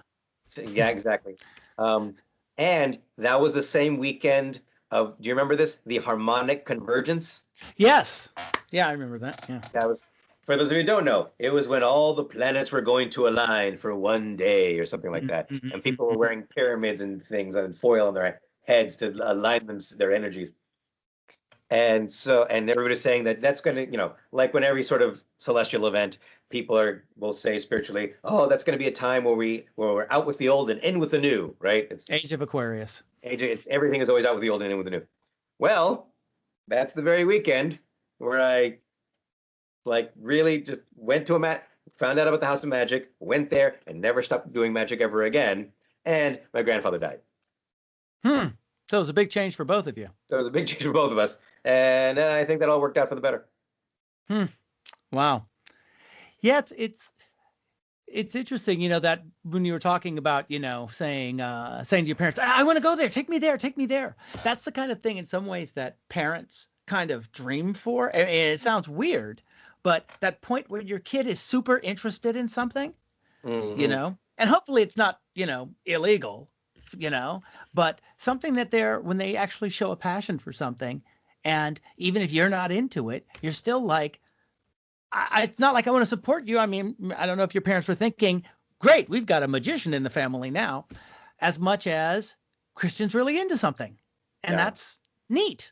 exactly. And that was the same weekend of, do you remember this? The Harmonic Convergence? Yes. Yeah, I remember that. Yeah. That was, for those of you who don't know, it was when all the planets were going to align for one day or something like that. And people were wearing pyramids and things and foil on their heads to align their energies. And everybody's saying that's going to, like when every sort of celestial event, people will say spiritually, oh, that's going to be a time where we're out with the old and in with the new, right? It's Age of Aquarius. Everything is always out with the old and in with the new. Well, that's the very weekend where I really just went to found out about the House of Magic, went there and never stopped doing magic ever again. And my grandfather died. So it was a big change for both of you. So it was a big change for both of us. And I think that all worked out for the better. Wow. Yeah, it's interesting, that when you were talking about, saying to your parents, I want to go there, take me there. That's the kind of thing in some ways that parents kind of dream for. And it sounds weird, but that point where your kid is super interested in something, and hopefully it's not, illegal, but something that when they actually show a passion for something. And even if you're not into it, you're still like, it's not like I want to support you. I mean, I don't know if your parents were thinking, great, we've got a magician in the family now, as much as Christian's really into something. And that's neat.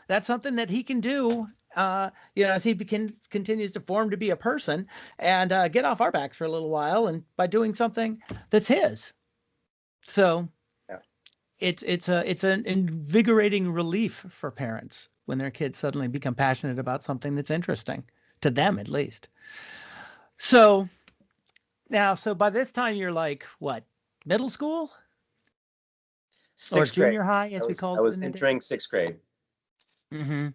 That's something that he can do, as he continues to form to be a person and get off our backs for a little while, and by doing something that's his. So it's an invigorating relief for parents when their kids suddenly become passionate about something that's interesting to them, at least. So by this time you're like, what, middle school? Sixth or junior grade. high, as we called it. I was entering sixth grade. Mm-hmm.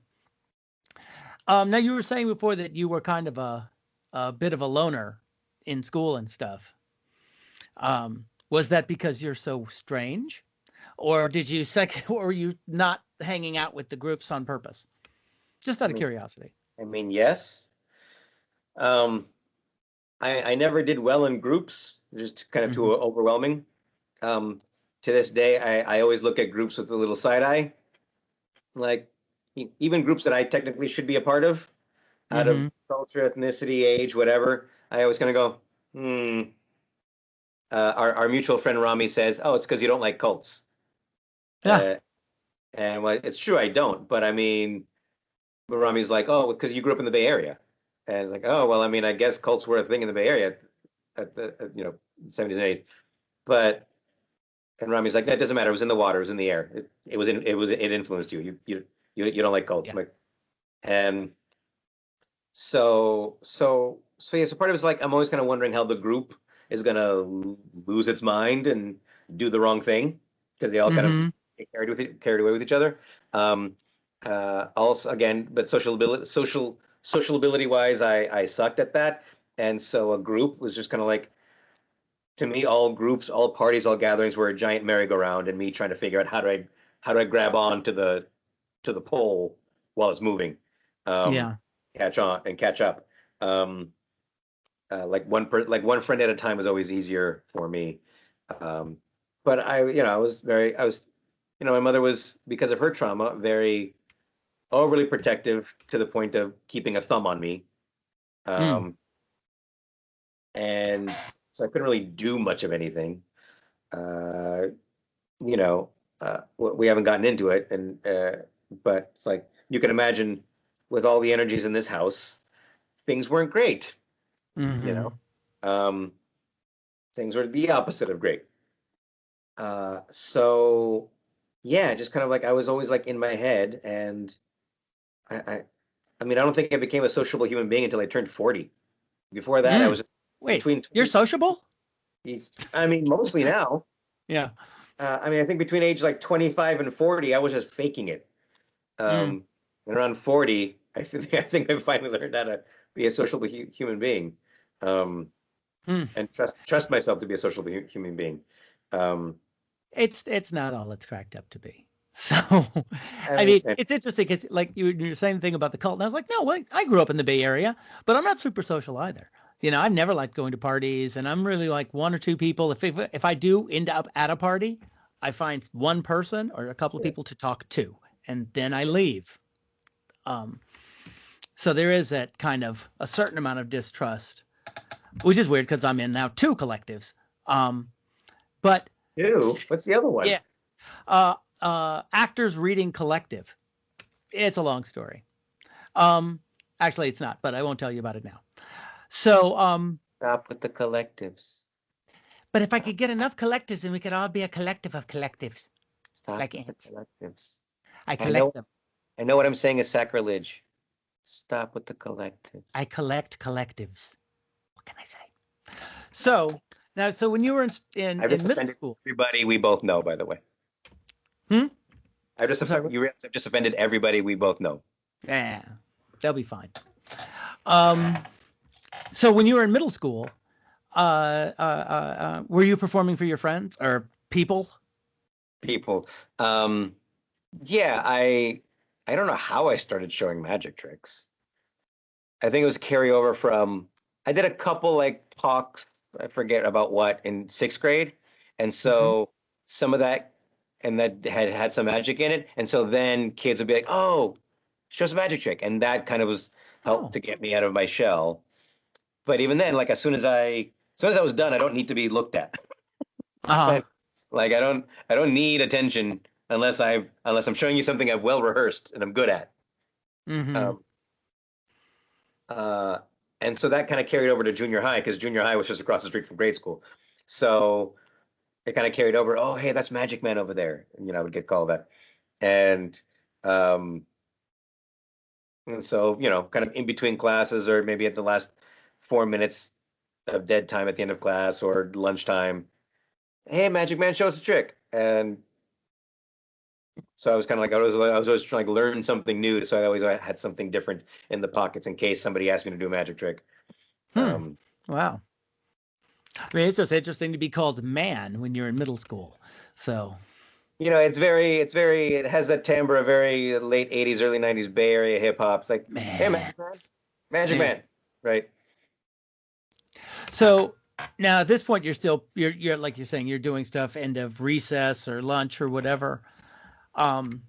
Now you were saying before that you were kind of a bit of a loner in school and stuff. Was that because you're so strange? Or or were you not hanging out with the groups on purpose? Just out of curiosity. I mean, yes. I never did well in groups, just kind of too overwhelming. To this day, I always look at groups with a little side eye. Like, even groups that I technically should be a part of, out of culture, ethnicity, age, whatever, I always kind of go, Our mutual friend Rami says, oh, it's because you don't like cults. Yeah. And well, it's true, I don't. But I mean, Rami's like, oh, because you grew up in the Bay Area. And it's like, oh, well, I mean, I guess cults were a thing in the Bay Area at the 70s and 80s. And Rami's like, that doesn't matter. It was in the water. It was in the air. It influenced you. You don't like cults. Yeah. And so part of it's like, I'm always kind of wondering how the group is going to lose its mind and do the wrong thing, because they all kind of get carried away with each other. Also, again, but social ability wise, I sucked at that. And so a group was just kind of like, to me, all groups, all parties, all gatherings were a giant merry-go-round, and me trying to figure out how do I grab on to the pole while it's moving, catch up. Like one friend at a time was always easier for me. But I was my mother was, because of her trauma, very overly protective to the point of keeping a thumb on me. And so I couldn't really do much of anything. We haven't gotten into it, but it's like, you can imagine, with all the energies in this house, things weren't great. Things were the opposite of great. So yeah, just kind of like, I was always like in my head, and I mean, I don't think I became a sociable human being until I turned 40. Before that, I was you're sociable? I mean, mostly now. Yeah. I mean, I think between age like 25 and 40, I was just faking it. And around 40, I think I finally learned how to be a sociable human being, and trust myself to be a sociable human being. It's not all it's cracked up to be. So, I mean, it's interesting because, like, you're saying the thing about the cult, and I was like, no, I grew up in the Bay Area, but I'm not super social either. I've never liked going to parties, and I'm really like one or two people. If I do end up at a party, I find one person or a couple of people to talk to, and then I leave. So there is that kind of a certain amount of distrust, which is weird because I'm in now 2 collectives. But two? What's the other one? Yeah. Actors Reading Collective. It's a long story. Actually, it's not, but I won't tell you about it now. So stop with the collectives. But if I could get enough collectives, then we could all be a collective of collectives. Stop with the collectives. I collect them. I know what I'm saying is sacrilege. Stop with the collectives. I collect collectives. What can I say? So when you were in middle school, everybody we both know, by the way. I've just offended everybody we both know. Yeah, they'll be fine. So when you were in middle school, were you performing for your friends or people? People. Yeah, I don't know how I started showing magic tricks. I think it was carryover from I did a couple like talks, I forget about what, in sixth grade. And Hmm. so some of that and that had some magic in it. And so then kids would be like, oh, show us a magic trick. And that kind of was helped Oh. to get me out of my shell. But even then, like as soon as I was done, I don't need to be looked at. Uh-huh. Like I don't need attention unless I'm showing you something I've well rehearsed and I'm good at. Hmm. Um, uh, and so that kind of carried over to junior high because junior high was just across the street from grade school. So it kind of carried over. Oh, hey, that's Magic Man over there. And, I would get called that. And um, and so kind of in between classes or maybe at the last 4 minutes of dead time at the end of class or lunchtime, hey, Magic Man, show us a trick. And so I was kind of like I was always trying to learn something new, so I always had something different in the pockets in case somebody asked me to do a magic trick. Hmm. Um, Wow. I mean, it's just interesting to be called man when you're in middle school. So, it has that timbre of very late '80s, early '90s Bay Area hip hop. It's like, hey, man. Magic Man, Magic Yeah. Man, right? So now at this point, you're like you're saying, you're doing stuff end of recess or lunch or whatever. Um,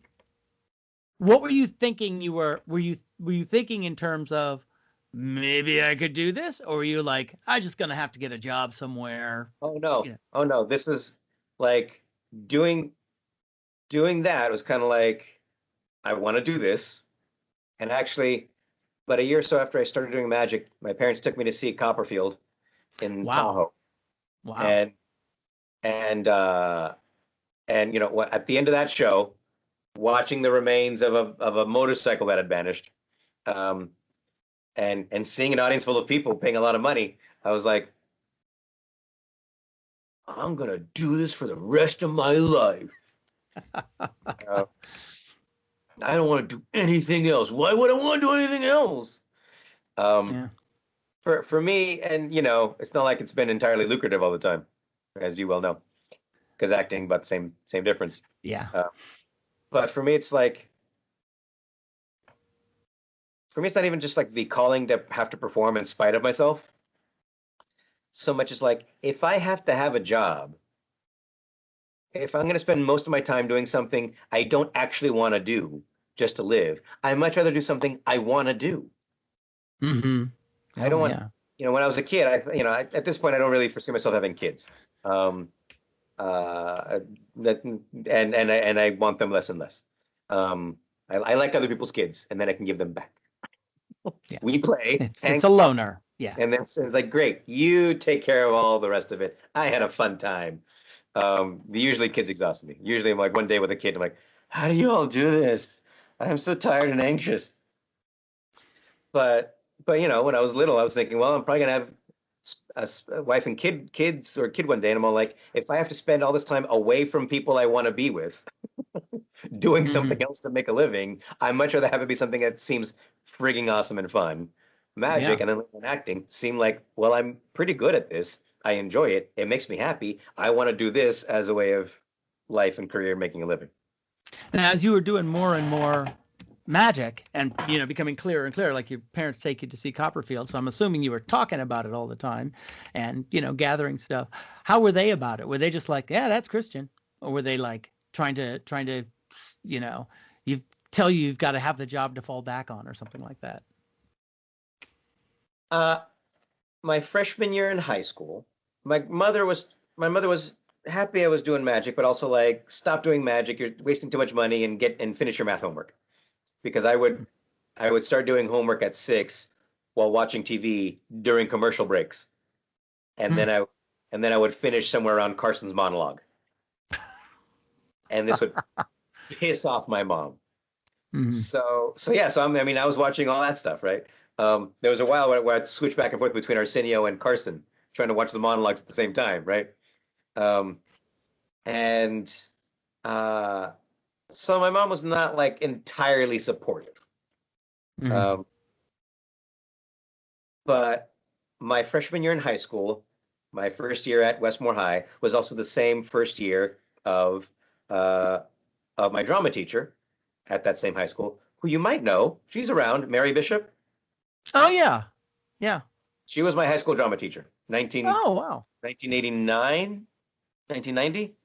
what were you thinking were you thinking in terms of maybe I could do this, or were you like, I'm just gonna have to get a job somewhere, Oh you no, know? oh no, this was like doing doing that was kind of like I want to do this, and actually, but a year or so after I started doing magic, my parents took me to see Copperfield in Wow. Tahoe, Wow. and and uh, and what at the end of that show, watching the remains of a motorcycle that had vanished, um, and seeing an audience full of people paying a lot of money, I was like, I'm gonna do this for the rest of my life. Uh, I don't want to do anything else. Why would I want to do anything else? Um, Yeah. for me, and it's not like it's been entirely lucrative all the time, as you well know, because acting, but same difference. Yeah. Uh, but for me, it's not even just like the calling to have to perform in spite of myself, so much as like if I have to have a job, if I'm going to spend most of my time doing something I don't actually want to do just to live, I'd much rather do something I want to do. Mm-hmm. I don't Oh want, yeah. when I was a kid, at this point, I don't really foresee myself having kids. Um, that and I want them less and less. I like other people's kids, and then I can give them back. Yeah. We play, It's hang a out, loner. Yeah. and then it's like, great, you take care of all the rest of it. I had a fun time. Usually kids exhaust me. Usually I'm like one day with a kid, I'm like, how do you all do this? I'm so tired and anxious. But when I was little, I was thinking, well, I'm probably gonna have a wife and kids or kid one day, and I'm all like, if I have to spend all this time away from people I want to be with, doing Mm-hmm. something else to make a living, I much rather have it be something that seems frigging awesome and fun. Yeah. Magic and then acting seem like, well, I'm pretty good at this. I enjoy it. It makes me happy. I want to do this as a way of life and career making a living. And as you were doing more and more magic and becoming clearer and clearer, like your parents take you to see Copperfield, so I'm assuming you were talking about it all the time and gathering stuff. How were they about it? Were they just like, yeah, that's Christian, or were they like trying to you know you tell you've got to have the job to fall back on or something like that? Uh, my freshman year in high school, my mother was happy I was doing magic, but also like, stop doing magic. You're wasting too much money and get and finish your math homework. Because I would start doing homework at 6 while watching TV during commercial breaks. And Hmm. then I would finish somewhere around Carson's monologue. And this would piss off my mom. Hmm. So yeah, I was watching all that stuff, right? There was a while where I'd switch back and forth between Arsenio and Carson, trying to watch the monologues at the same time, right? Um, and uh, so my mom was not like entirely supportive. Hmm. Um, but my freshman year in high school, my first year at Westmore High was also the same first year of my drama teacher at that same high school, who you might know. She's around, Mary Bishop. Oh yeah, yeah. She was my high school drama teacher, Oh wow. 1989, 1990.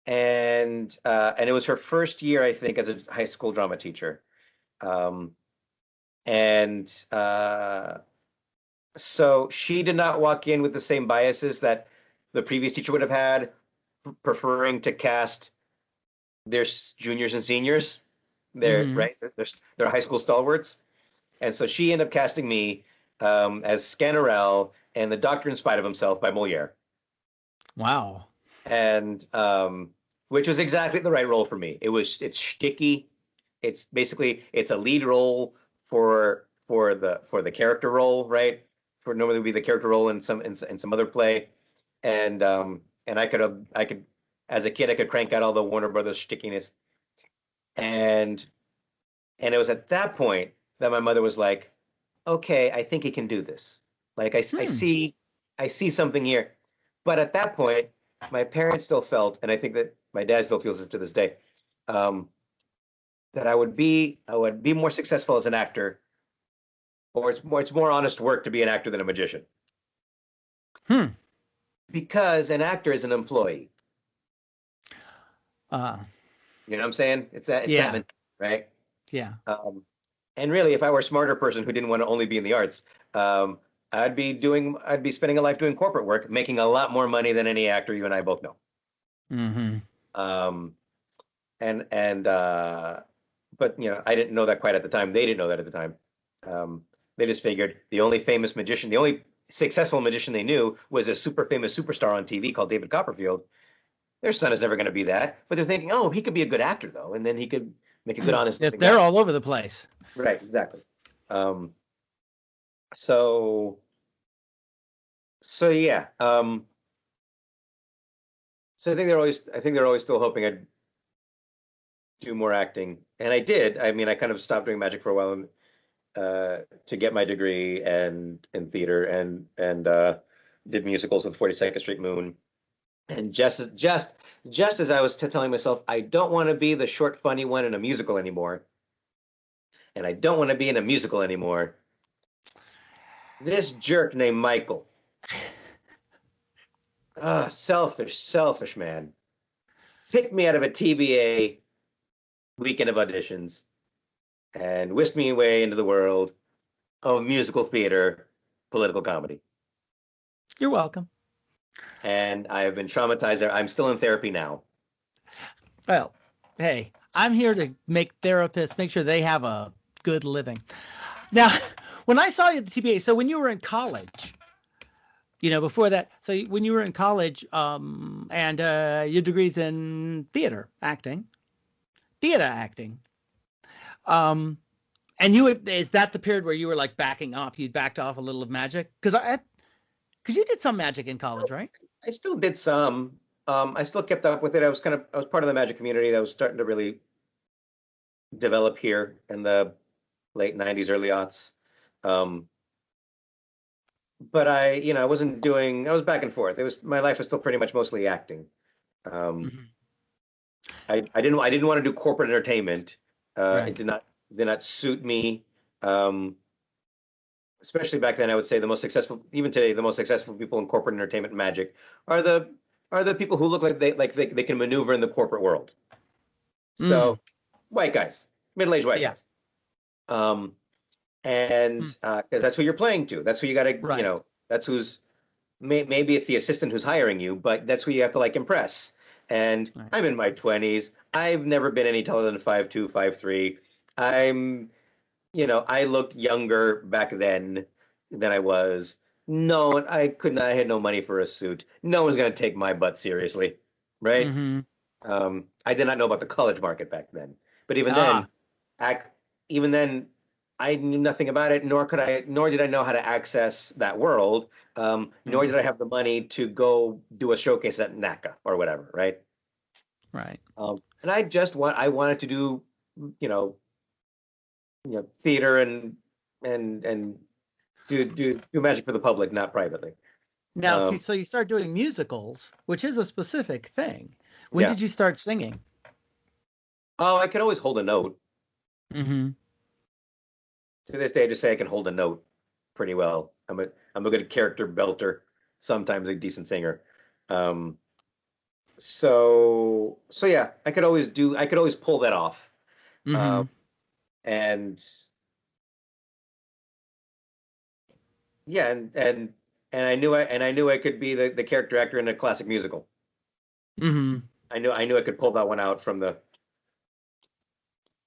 And it was her first year, I think, as a high school drama teacher. So she did not walk in with the same biases that the previous teacher would have had, preferring to cast their juniors and seniors, right, their high school stalwarts. And so she ended up casting me as Sganarelle and the Doctor in Spite of Himself by Moliere. Wow. And which was exactly the right role for me. It's shticky. It's basically a lead role for the character role, right? For normally would be the character role in some other play, and I could as a kid I could crank out all the Warner Brothers shtickiness, and it was at that point that my mother was like, okay, I think he can do this. Like I see something here, but at that point my parents still felt, and I think that my dad still feels this to this day, that I would be more successful as an actor, or it's more honest work to be an actor than a magician. Because an actor is an employee. You know what I'm saying? It's that right? Yeah. And really, if I were a smarter person who didn't want to only be in the arts, I'd be spending a life doing corporate work, making a lot more money than any actor you and I both know. But I didn't know that quite at the time. They didn't know that at the time. They just figured the only successful magician they knew was a super famous superstar on TV called David Copperfield. Their son is never going to be that, but they're thinking, oh, he could be a good actor though, and then he could make a good honest living. They're all over the place. Right, exactly. So yeah. So I think they're always still hoping I'd do more acting, and I did. I mean, I kind of stopped doing magic for a while to get my degree in theater, and did musicals with 42nd Street Moon. And just as I was telling myself, I don't want to be the short, funny one in a musical anymore, and I don't want to be in a musical anymore, this jerk named Michael, selfish man, picked me out of a TBA weekend of auditions and whisked me away into the world of musical theater, political comedy. You're welcome. And I have been traumatized there. I'm still in therapy now. Well, hey, I'm here to make therapists make sure they have a good living. Now, when I saw you at the TBA, so when you were in college, before that, so when you were in college, and your degree's in theater acting, and is that the period where you were like backing off? You backed off a little of magic? Because you did some magic in college, right? I still did some. I still kept up with it. I was part of the magic community that was starting to really develop here in the late 90s, early aughts. But I was back and forth. My life was still pretty much mostly acting. I didn't want to do corporate entertainment. Right. It did not suit me. Especially back then, I would say the most successful, even today, the most successful people in corporate entertainment and magic are the people who look like they can maneuver in the corporate world. So white guys, middle-aged white guys. Because that's who you're playing to. That's who you got to, that's who's, maybe it's the assistant who's hiring you, but that's who you have to impress. And I'm in my 20s. I've never been any taller than 5'2", 5'3". I looked younger back then than I was. No, I couldn't. I had no money for a suit. No one's going to take my butt seriously, right? I did not know about the college market back then. But even then, I knew nothing about it. Nor did I know how to access that world. Nor did I have the money to go do a showcase at NACA or whatever, right? Right. And I wanted to do, theater and do magic for the public, not privately. Now, so you start doing musicals, which is a specific thing. When Yeah. did you start singing? Oh, I can always hold a note. Mm-hmm. To this day, I just say I can hold a note pretty well. I'm a good character belter, sometimes a decent singer. So yeah, I could always pull that off. Mm-hmm. And yeah, and I knew I could be the character actor in a classic musical. Mm-hmm. I knew I could pull that one out from the,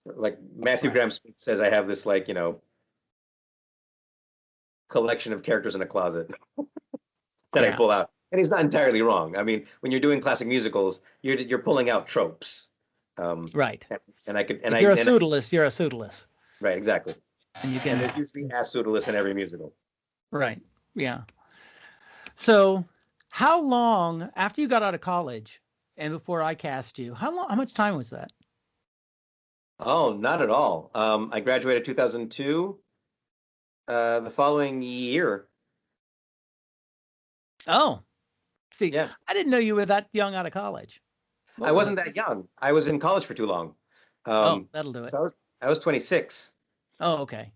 like Matthew Graham Smith says, I have this, like, collection of characters in a closet that I pull out. And he's not entirely wrong. I mean, when you're doing classic musicals, you're pulling out tropes. Right. And I could, if you're a pseudolus, you're a pseudolus. Right, exactly. And there's usually a pseudolus in every musical. Right. Yeah. So how long after you got out of college and before I cast you, how much time was that? Oh, not at all. I graduated 2002. The following year. Oh, see, yeah. I didn't know you were that young out of college. I wasn't that young. I was in college for too long. That'll do it. So I was 26. Oh, okay.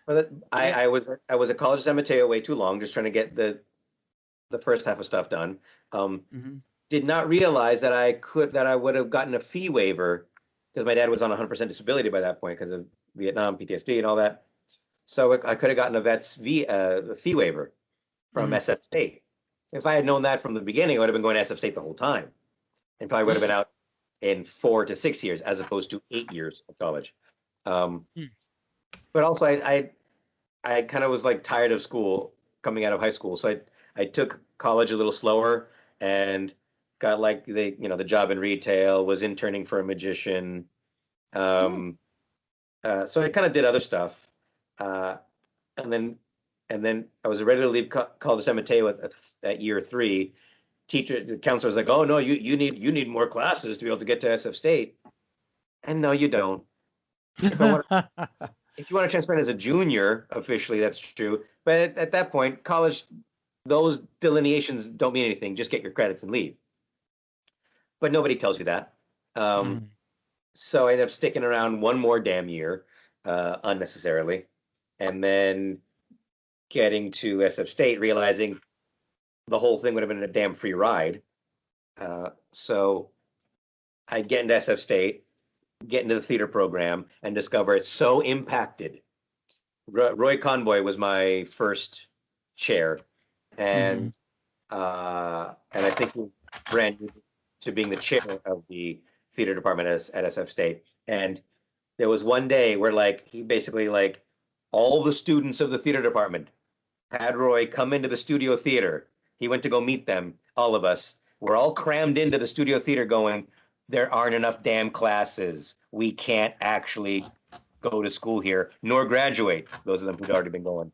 But I was at College San Mateo way too long, just trying to get the first half of stuff done. Did not realize that I would have gotten a fee waiver, because my dad was on 100% disability by that point because of Vietnam, PTSD, and all that. So I could have gotten a vet's fee waiver from SF State. If I had known that from the beginning, I would have been going to SF State the whole time, and probably would have been out in 4 to 6 years as opposed to 8 years of college. But also, I kind of was like tired of school coming out of high school, so I took college a little slower and got like the job in retail, was interning for a magician. So I kind of did other stuff. And then I was ready to leave College San Mateo at year 3. The counselor was like, "Oh no, you need more classes to be able to get to SF State." And no, you don't. If you want to transfer in as a junior, officially, that's true. But at that point, college, those delineations don't mean anything. Just get your credits and leave. But nobody tells you that. So I ended up sticking around one more damn year, unnecessarily, and then getting to SF State, realizing the whole thing would have been a damn free ride. So I get into SF State, get into the theater program, and discover it's so impacted. Roy Conboy was my first chair, and I think he ran to being the chair of the theater department at SF State. And there was one day where he basically all the students of the theater department had Roy come into the studio theater. He went to go meet them, all of us. We're all crammed into the studio theater going, there aren't enough damn classes. We can't actually go to school here, nor graduate, those of them who'd already been going.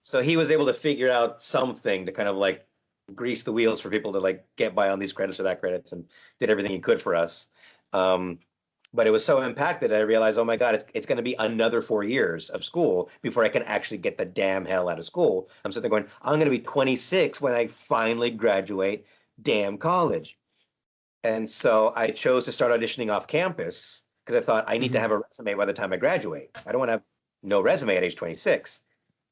So he was able to figure out something to kind of grease the wheels for people to get by on these credits or that credits, and did everything he could for us. But it was so impacted, I realized, oh my God, it's going to be another 4 years of school before I can actually get the damn hell out of school. I'm sitting there going, I'm going to be 26 when I finally graduate damn college. And so I chose to start auditioning off campus because I thought I need to have a resume by the time I graduate. I don't want to have no resume at age 26.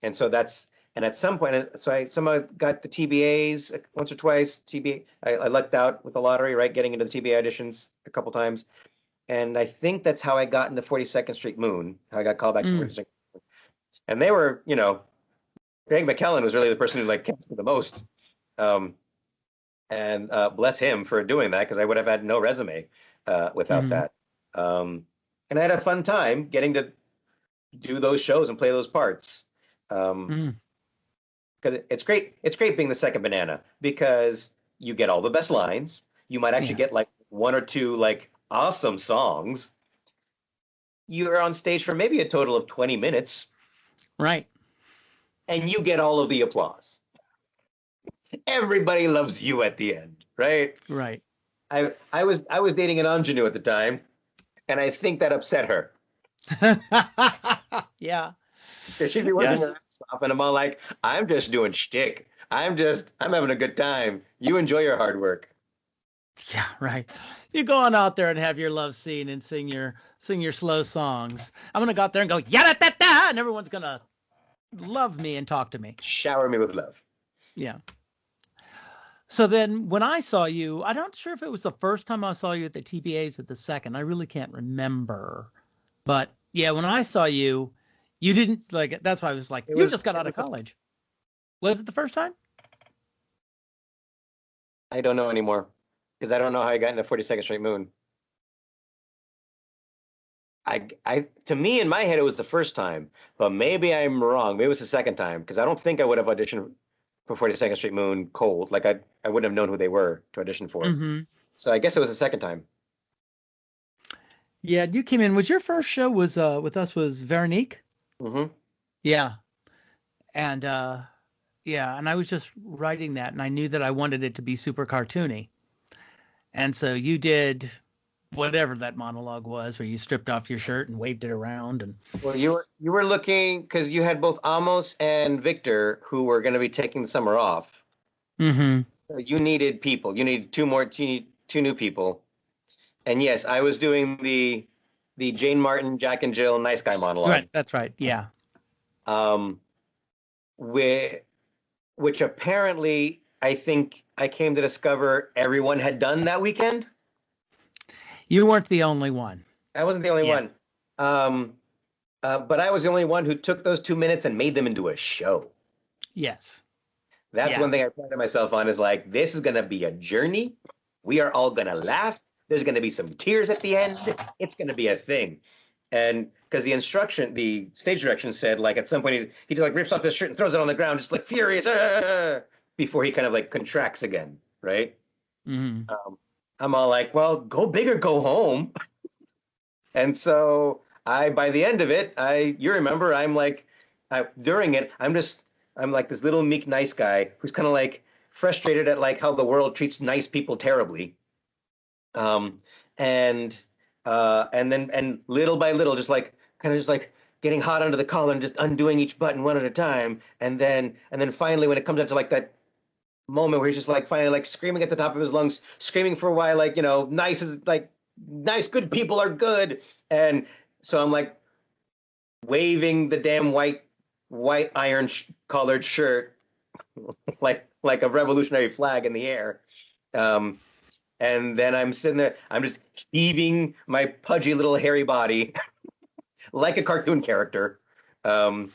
And so at some point, so I somehow got the TBAs once or twice. I lucked out with the lottery, right? Getting into the TBA auditions a couple times. And I think that's how I got into 42nd Street Moon, how I got called back to 42nd Street Moon. And they were, Greg McKellen was really the person who cast me the most. And bless him for doing that, because I would have had no resume without that. And I had a fun time getting to do those shows and play those parts. Because it's great being the second banana, because you get all the best lines. You might actually get one or two awesome songs. You're on stage for maybe a total of 20 minutes. Right. And you get all of the applause. Everybody loves you at the end, right? Right. I was dating an ingenue at the time, and I think that upset her. Yeah. Because she'd be working Yes. her ass off, and I'm all like, I'm just doing shtick. I'm having a good time. You enjoy your hard work. Yeah, right. You go on out there and have your love scene and sing your slow songs. I'm gonna go out there and go yada da da, and everyone's gonna love me and talk to me. Shower me with love. Yeah. So then when I saw you, I'm not sure if it was the first time I saw you at the TBAs or the second. I really can't remember. But yeah, when I saw you, you didn't like. That's why I was like, you just got out of college. Was it the first time? I don't know anymore because I don't know how I got into 42nd Street Moon. To me, in my head, it was the first time, but maybe I'm wrong. Maybe it was the second time because I don't think I would have auditioned for 42nd Street Moon cold. Like I wouldn't have known who they were to audition for. Mm-hmm. So I guess it was the second time. Yeah, you came in. Was your first show with us was Veronique? Mm-hmm. Yeah. And and I was just writing that, and I knew that I wanted it to be super cartoony. And so you did whatever that monologue was, where you stripped off your shirt and waved it around. And Well, you were looking because you had both Amos and Victor who were going to be taking the summer off. mm-hmm. So you needed people. You needed two new people. And yes, I was doing the Jane Martin, Jack and Jill, nice guy monologue. Right, that's right. Yeah. Which apparently I think I came to discover everyone had done that weekend. You weren't the only one. I wasn't the only one. But I was the only one who took those 2 minutes and made them into a show. Yes. That's one thing I prided myself on is like, this is going to be a journey. We are all going to laugh. There's going to be some tears at the end. It's going to be a thing. And because the stage direction said, like, at some point, he like rips off his shirt and throws it on the ground, just like furious, before he kind of like contracts again, right? Mm-hmm. I'm all like, well, go big or go home. And so by the end of it, you remember, I'm like, during it, I'm like this little meek, nice guy who's kind of like frustrated at like how the world treats nice people terribly. And little by little, just like getting hot under the collar and just undoing each button one at a time. And then finally, when it comes up to like that moment where he's just like finally like screaming at the top of his lungs, screaming for why, like, you know, nice, good people are good. And so I'm like waving the damn white iron collared shirt like a revolutionary flag in the air. And then I'm sitting there, I'm just heaving my pudgy little hairy body like a cartoon character at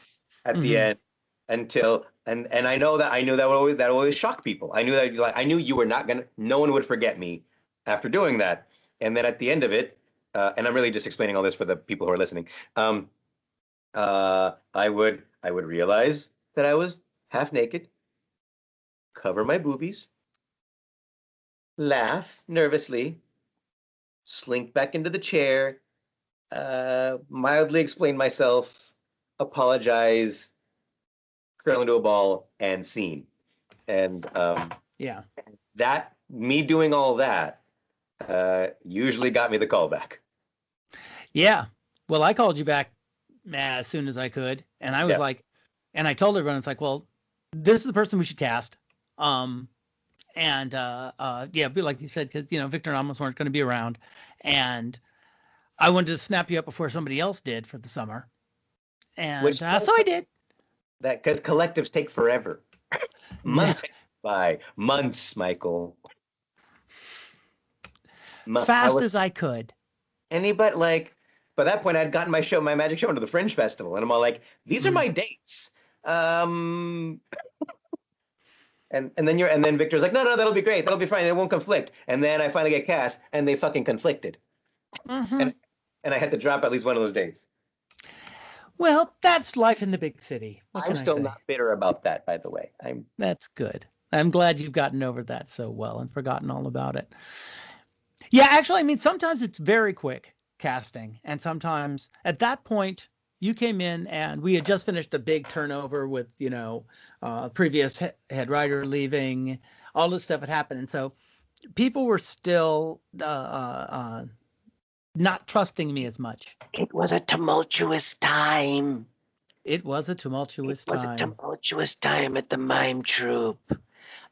the end until and I knew that would always shock people. I knew that, like, I knew you were not gonna, no one would forget me after doing that. And then at the end of it, and I'm really just explaining all this for the people who are listening. I would realize that I was half naked, cover my boobies, laugh nervously, slink back into the chair, mildly explain myself, apologize, curl into a ball, and scene. And that, me doing all that, usually got me the call back. Yeah. Well, I called you back as soon as I could, and I was like, and I told everyone, it's like, well, this is the person we should cast. Be like you said, because, you know, Victor and Amos weren't going to be around, and I wanted to snap you up before somebody else did for the summer, and so I did. That because collectives take forever. Months by months, Michael. Fast as I could. But like, by that point, I'd gotten my magic show into the Fringe Festival, and I'm all like, these are my dates. And then Victor's like, no, that'll be great, that'll be fine, it won't conflict. And then I finally get cast, and they fucking conflicted. And I had to drop at least one of those dates. Well, that's life in the big city. I'm still not bitter about that, by the way. That's good. I'm glad you've gotten over that so well and forgotten all about it. Yeah, actually, I mean, sometimes it's very quick casting, and sometimes at that point you came in and we had just finished a big turnover with, you know, previous head writer leaving, all this stuff had happened, and so people were still not trusting me as much. It was a tumultuous time. It was a tumultuous time. It was a tumultuous time at the Mime Troupe.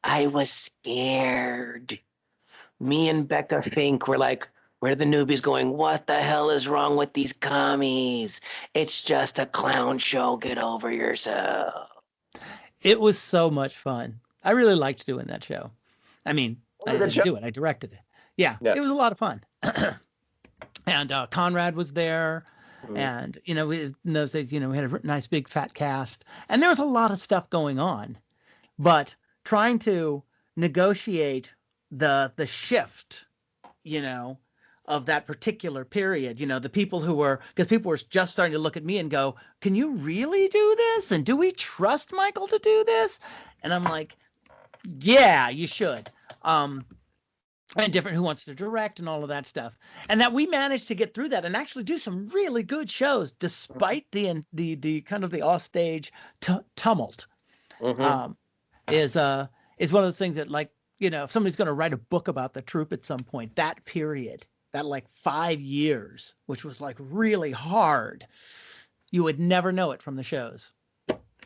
I was scared. Me and Becca Fink were like, we're the newbies going, what the hell is wrong with these commies? It's just a clown show. Get over yourself. It was so much fun. I really liked doing that show. I mean, I didn't do it. I directed it. Yeah, it was a lot of fun. And Conrad was there. And, in those days, we had a nice big fat cast. And there was a lot of stuff going on. But trying to negotiate the shift, of that particular period, the people because people were just starting to look at me and go, can you really do this? And do we trust Michael to do this? And I'm like, yeah, you should. And different who wants to direct and all of that stuff. And that we managed to get through that and actually do some really good shows despite the kind of the offstage tumult. Is one of those things that, like, if somebody's going to write a book about the troupe at some point, that period, that like 5 years, which was like really hard, you would never know it from the shows.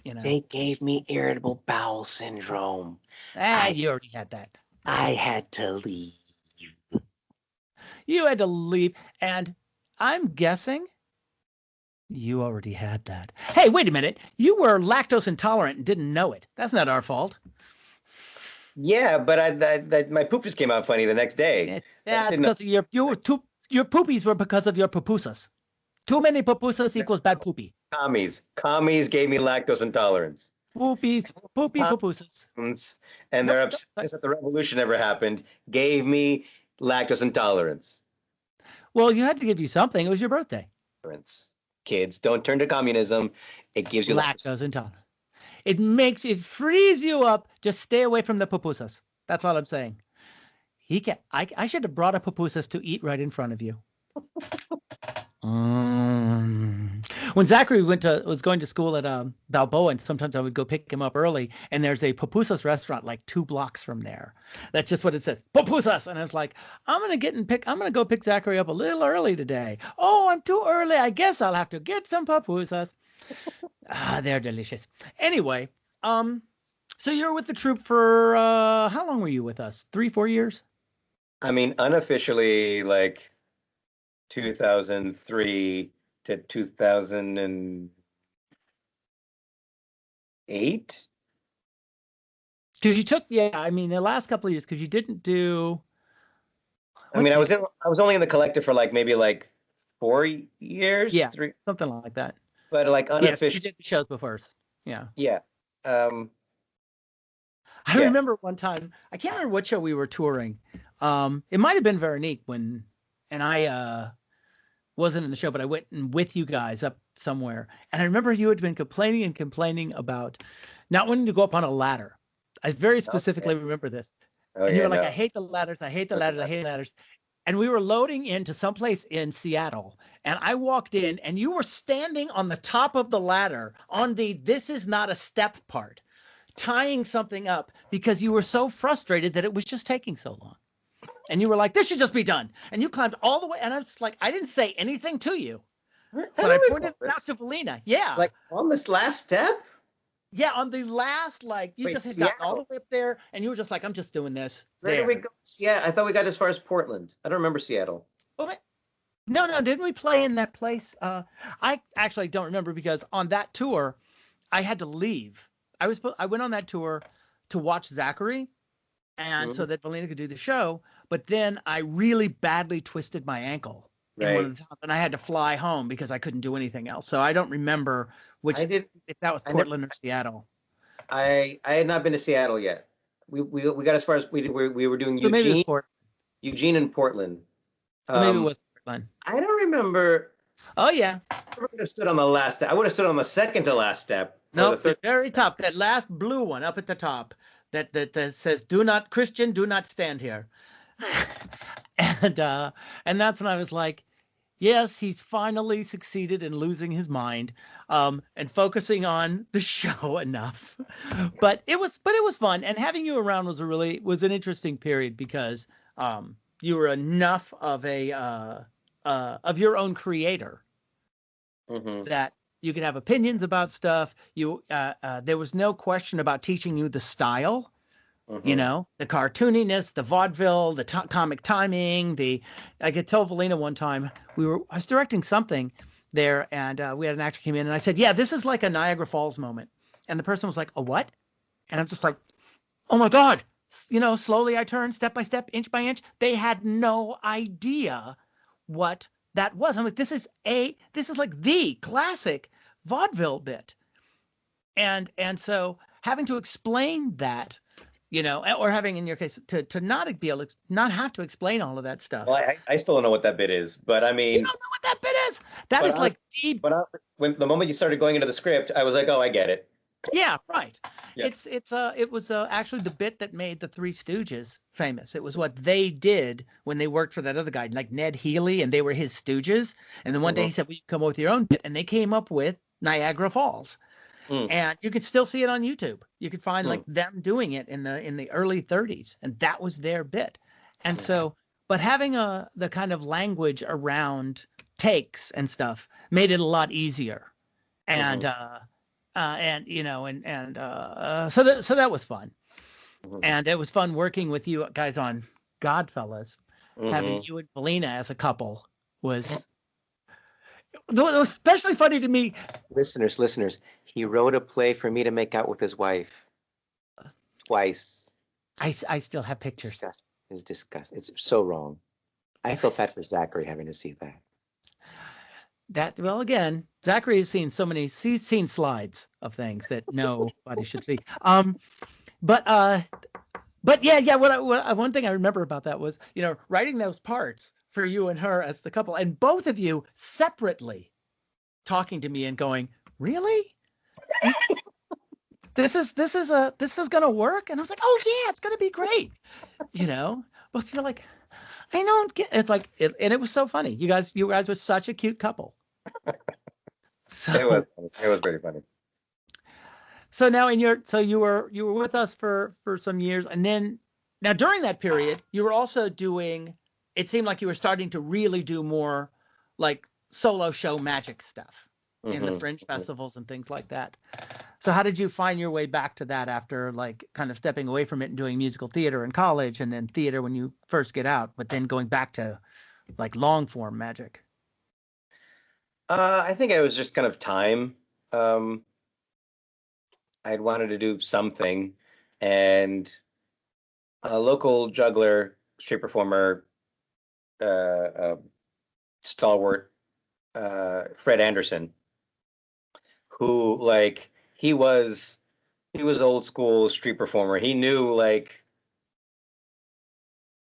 They gave me irritable bowel syndrome. You already had that. I had to leave. You had to leave, and I'm guessing you already had that. Hey, wait a minute. You were lactose intolerant and didn't know it. That's not our fault. Yeah, but my poop just came out funny the next day. Yeah, it's because your poopies were because of your pupusas. Too many pupusas equals bad poopy. Commies gave me lactose intolerance. Poopy pupusas. And they're upset that the revolution never happened. Gave me lactose intolerance. Well, you had to give you something. It was your birthday. Kids, don't turn to communism. It gives you lactose intolerance. It frees you up. Just stay away from the pupusas. That's all I'm saying. I should have brought a pupusas to eat right in front of you. When Zachary was going to school at Balboa, and sometimes I would go pick him up early, and there's a pupusas restaurant like 2 blocks from there. That's just what it says, pupusas. And I was like, I'm gonna go pick Zachary up a little early today. Oh, I'm too early. I guess I'll have to get some pupusas. They're delicious. Anyway, so you're with the troupe for how long were you with us? 3-4 years? I mean, unofficially, like 2003 to 2008. Because you took, the last couple of years, because you didn't do. I was only in the collective for maybe 4 years. Yeah, something like that. But unofficial. You did the shows before. Yeah. Yeah. I remember one time. I can't remember what show we were touring. It might have been Veronique and I wasn't in the show, but I went with you guys up somewhere. And I remember you had been complaining about not wanting to go up on a ladder. I very specifically remember this. And you were like, I hate the ladders. I hate the ladders. I hate ladders. And we were loading into someplace in Seattle, and I walked in, and you were standing on the top of the ladder on the "this is not a step" part, tying something up because you were so frustrated that it was just taking so long. And you were like, this should just be done. And you climbed all the way, and I was like, I didn't say anything to you, but I pointed it out to Valina. Yeah. Like on this last step? Yeah, on the last, you just had gotten all the way up there, and you were just like, I'm just doing this. Where did we go? Yeah, I thought we got as far as Portland. I don't remember Seattle. No, didn't we play in that place? I actually don't remember because on that tour, I had to leave. I went on that tour to watch Zachary, and so that Valina could do the show, but then I really badly twisted my ankle. Right. And I had to fly home because I couldn't do anything else. So I don't remember if that was Portland or Seattle. I had not been to Seattle yet. We got as far as we were doing so Eugene and Portland. So maybe it was Portland. I don't remember. Oh yeah. I would have stood on the last step. I would have stood on the second to last step. No, the very top, that last blue one up at the top that says "Do not Christian, do not stand here." And that's when I was like, yes, he's finally succeeded in losing his mind and focusing on the show enough. But it was fun, and having you around was an interesting period because you were enough of a of your own creator that You could have opinions about stuff. There was no question about teaching you the style. You know, the cartooniness, the vaudeville, the comic timing. I could tell Valina one time I was directing something there, and we had an actor came in, and I said, "Yeah, this is like a Niagara Falls moment," and the person was like, "A what?" And I'm just like, "Oh my God!" You know, slowly I turned, step by step, inch by inch. They had no idea what that was. I'm like, this is like the classic vaudeville bit, and so having to explain that. You know, or having in your case to not have to explain all of that stuff. Well, I still don't know what that bit is, but I mean, you don't know what that bit is. That is like when the moment you started going into the script, I was like, oh, I get it. Yeah, right. Yeah. It was actually the bit that made the Three Stooges famous. It was what they did when they worked for that other guy, like Ned Healy, and they were his stooges. And then one day he said, "Well, you come up with your own bit," and they came up with Niagara Falls. And you can still see it on YouTube. You could find like them doing it in the early 30s, and that was their bit. And so, but having the kind of language around takes and stuff made it a lot easier. And you know, so that was fun. And it was fun working with you guys on Godfellas. Having you and Valina as a couple was especially funny to me. Listeners, he wrote a play for me to make out with his wife twice. I still have pictures. It's disgusting. It's so wrong. I feel bad for Zachary having to see that. Well, again, Zachary has seen he's seen slides of things that nobody should see. But yeah. One thing I remember about that was, you know, writing those parts for you and her as the couple, and both of you separately talking to me and going, "Really? this is gonna work?" And I was like, "Oh yeah, it's gonna be great." You know, both you're like, "I don't get." It's like, and it was so funny. You guys were such a cute couple. So it was pretty funny. So now you were with us for some years, and then now during that period you were also doing. It seemed like you were starting to really do more like solo show magic stuff in the fringe festivals and things like that. So how did you find your way back to that after like kind of stepping away from it and doing musical theater in college and then theater when you first get out, but then going back to like long form magic? I think it was just kind of time. I'd wanted to do something, and a local juggler, street performer, stalwart, Fred Anderson, who like he was old school street performer. He knew like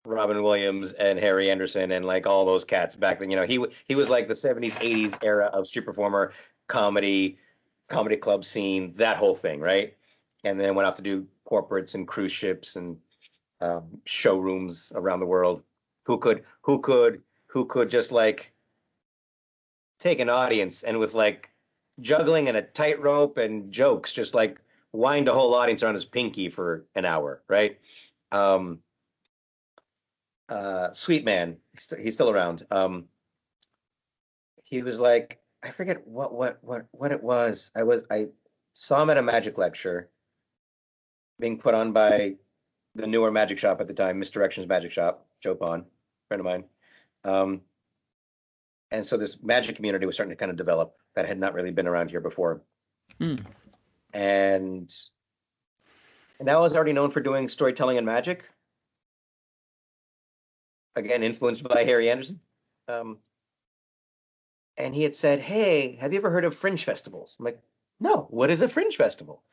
Robin Williams and Harry Anderson and like all those cats back then. You know, he was like the 70s, 80s era of street performer, comedy club scene, that whole thing, right? And then went off to do corporates and cruise ships and showrooms around the world. Who could just like take an audience and with like juggling and a tightrope and jokes, just like wind a whole audience around his pinky for an hour, right? Sweet man, he's still around. He was like, I forget what it was. I saw him at a magic lecture being put on by the newer magic shop at the time, Misdirection's Magic Shop, Joe Pond, friend of mine. And so this magic community was starting to kind of develop that had not really been around here before. And I was already known for doing storytelling and magic. Again, influenced by Harry Anderson. And he had said, "Hey, have you ever heard of fringe festivals?" I'm like, "No, what is a fringe festival?"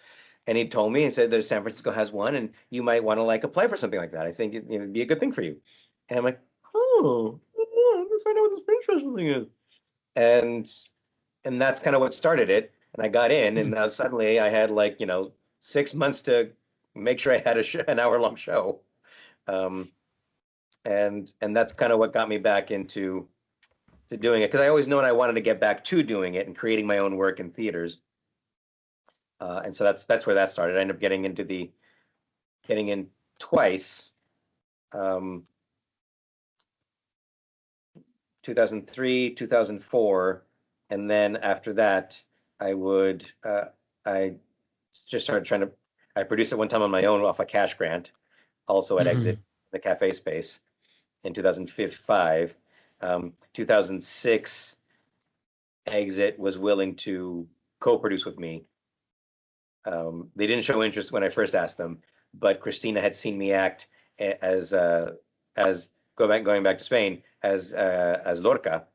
And he told me and said that San Francisco has one, and you might want to like apply for something like that. I think it'd be a good thing for you. And I'm like, "Oh, I'm gonna find out what this fringe festival thing is." And that's kind of what started it. And I got in, and now suddenly I had like 6 months to make sure I had an hour-long show. And that's kind of what got me back into doing it, because I always known I wanted to get back to doing it and creating my own work in theaters. And so that's where that started. I ended up getting in twice. 2003, 2004, and then after that, I just started trying to. I produced it one time on my own off a cash grant, also at Exit, the cafe space, in 2005. 2006, Exit was willing to co-produce with me. They didn't show interest when I first asked them, but Christina had seen me act as going back to Spain as Lorca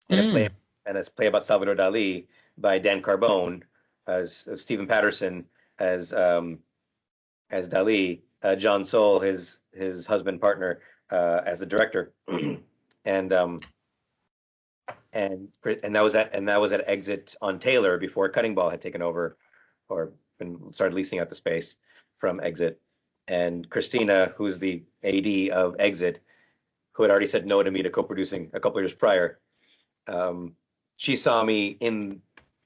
in a play about Salvador Dali by Dan Carbone, as Stephen Patterson as Dali, John Soule, his husband partner, as the director, and that was at Exit on Taylor before Cutting Ball had taken over or started leasing out the space from Exit. And Christina, who's the AD of Exit, who had already said no to me to co-producing a couple of years prior, she saw me in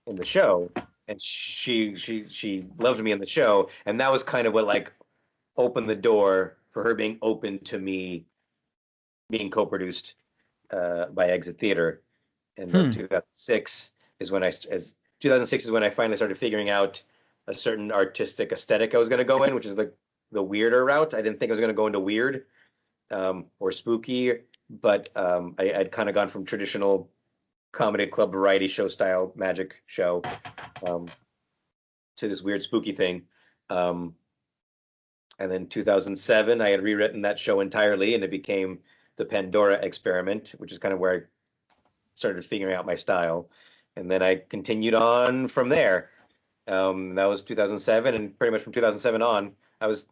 the show, and she loved me in the show, and that was kind of what like opened the door for her being open to me being co-produced by Exit Theater. And 2006 is when I finally started figuring out a certain artistic aesthetic I was going to go in, which is the weirder route. I didn't think I was going to go into weird or spooky, but I'd kind of gone from traditional comedy club variety show style magic show to this weird spooky thing. And then 2007, I had rewritten that show entirely, and it became the Pandora Experiment, which is kind of where I started figuring out my style. And then I continued on from there. That was 2007, and pretty much from 2007 on, I was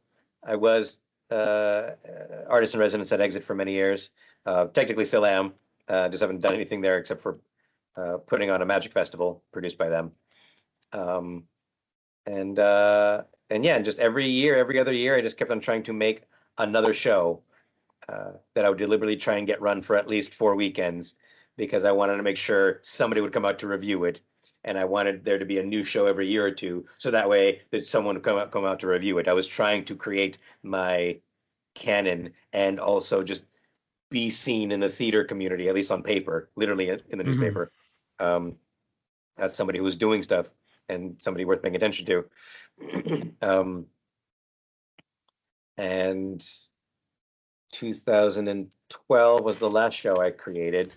artist in residence at Exit for many years. Technically still am. Just haven't done anything there except for putting on a magic festival produced by them. And just every other year, I just kept on trying to make another show that I would deliberately try and get run for at least 4 weekends, because I wanted to make sure somebody would come out to review it, and I wanted there to be a new show every year or two, so that way that someone would come out to review it. I was trying to create my canon and also just be seen in the theater community, at least on paper, literally in the newspaper, as somebody who was doing stuff and somebody worth paying attention to. And 2012 was the last show I created.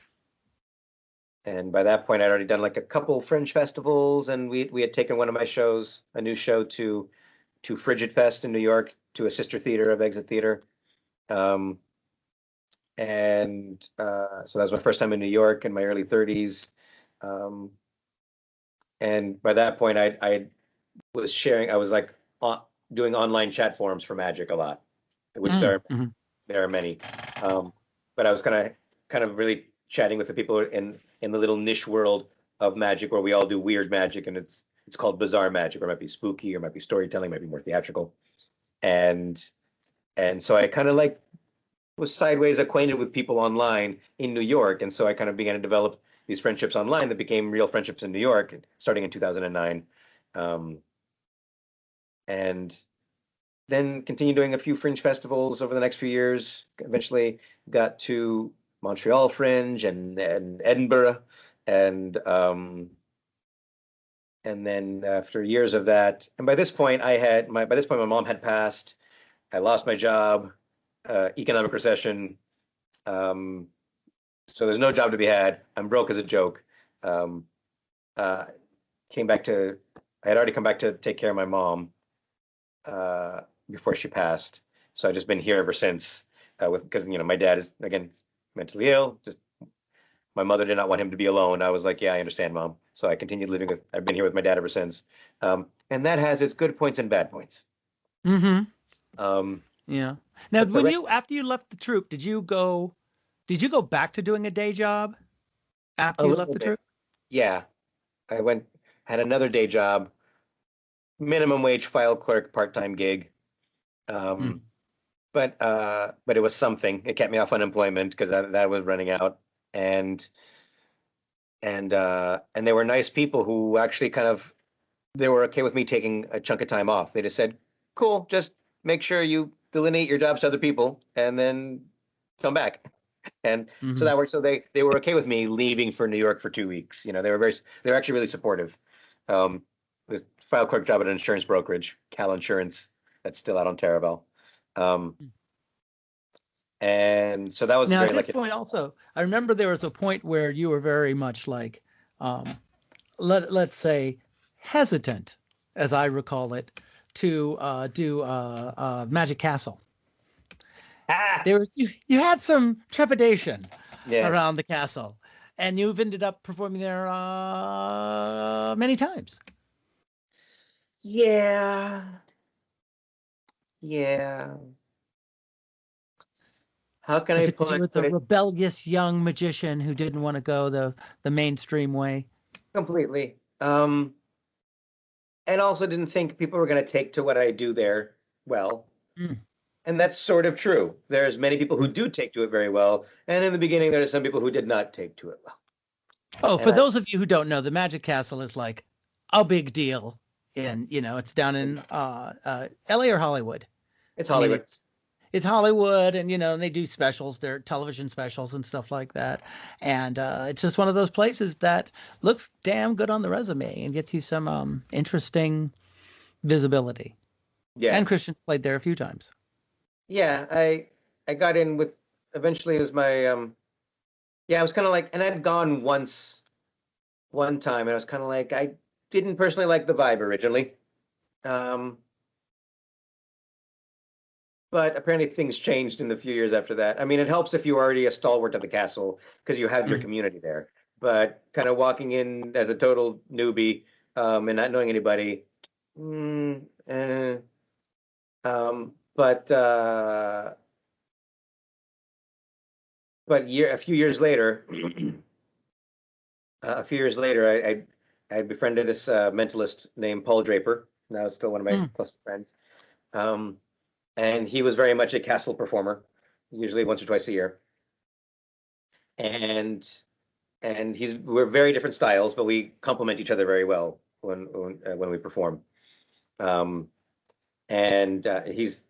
And by that point, I'd already done like a couple Fringe festivals, and we had taken one of my shows, a new show, to Frigid Fest in New York, to a sister theater of Exit Theater. So that was my first time in New York in my early 30s. And by that point, I was like doing online chat forums for Magick a lot, which there are many. But I was kind of really chatting with the people in the little niche world of magic where we all do weird magic, and it's called bizarre magic, or it might be spooky, or it might be storytelling, might be more theatrical. And so I kind of like was sideways acquainted with people online in New York, and so I kind of began to develop these friendships online that became real friendships in New York, starting in 2009. And then continued doing a few Fringe festivals over the next few years. Eventually got to Montreal Fringe and Edinburgh, and then after years of that, and by this point my mom had passed. I lost my job, economic recession, so there's no job to be had. I'm broke as a joke. I had already come back to take care of my mom before she passed, so I've just been here ever since. Because my dad is, again, mentally ill. Just my mother did not want him to be alone. I was like, yeah, I understand, Mom. So I continued I've been here with my dad ever since. And that has its good points and bad points. Yeah. Now, after you left the troupe, did you go back to doing a day job after you left the troupe? Yeah. I had another day job, minimum wage file clerk, part-time gig. But it was something. It kept me off unemployment because that was running out, and they were nice people who actually they were okay with me taking a chunk of time off. They just said, "Cool, just make sure you delineate your jobs to other people and then come back." And so that worked. So they were okay with me leaving for New York for 2 weeks. They were actually really supportive. This file clerk job at an insurance brokerage, Cal Insurance, that's still out on Taraval. And so that was now very at this like point also, I remember there was a point where you were very much like, let's say, hesitant, as I recall it, to do Magic Castle. There was you had some trepidation around the castle, and you've ended up performing there many times. Yeah. How can I put You were the rebellious young magician who didn't want to go the mainstream way? Completely. And also didn't think people were going to take to what I do there well. And that's sort of true. There's many people who do take to it very well. And in the beginning, there are some people who did not take to it well. Oh, for those of you who don't know, the Magic Castle is like a big deal. It's down in LA or Hollywood? It's Hollywood. It's Hollywood, and they do specials, they're television specials and stuff like that. And it's just one of those places that looks damn good on the resume and gets you some interesting visibility. Yeah. And Christian played there a few times. Yeah, I got in with, eventually it was my I was kind of like, and I'd gone one time, and I was kind of like, I didn't personally like the vibe originally. But apparently things changed in the few years after that. I mean, it helps if you're already a stalwart at the castle because you have your community there. But kind of walking in as a total newbie and not knowing anybody, a few years later, I befriended this mentalist named Paul Draper. Now it's still one of my closest friends. And he was very much a castle performer, usually once or twice a year. And we're very different styles, but we complement each other very well when we perform. He's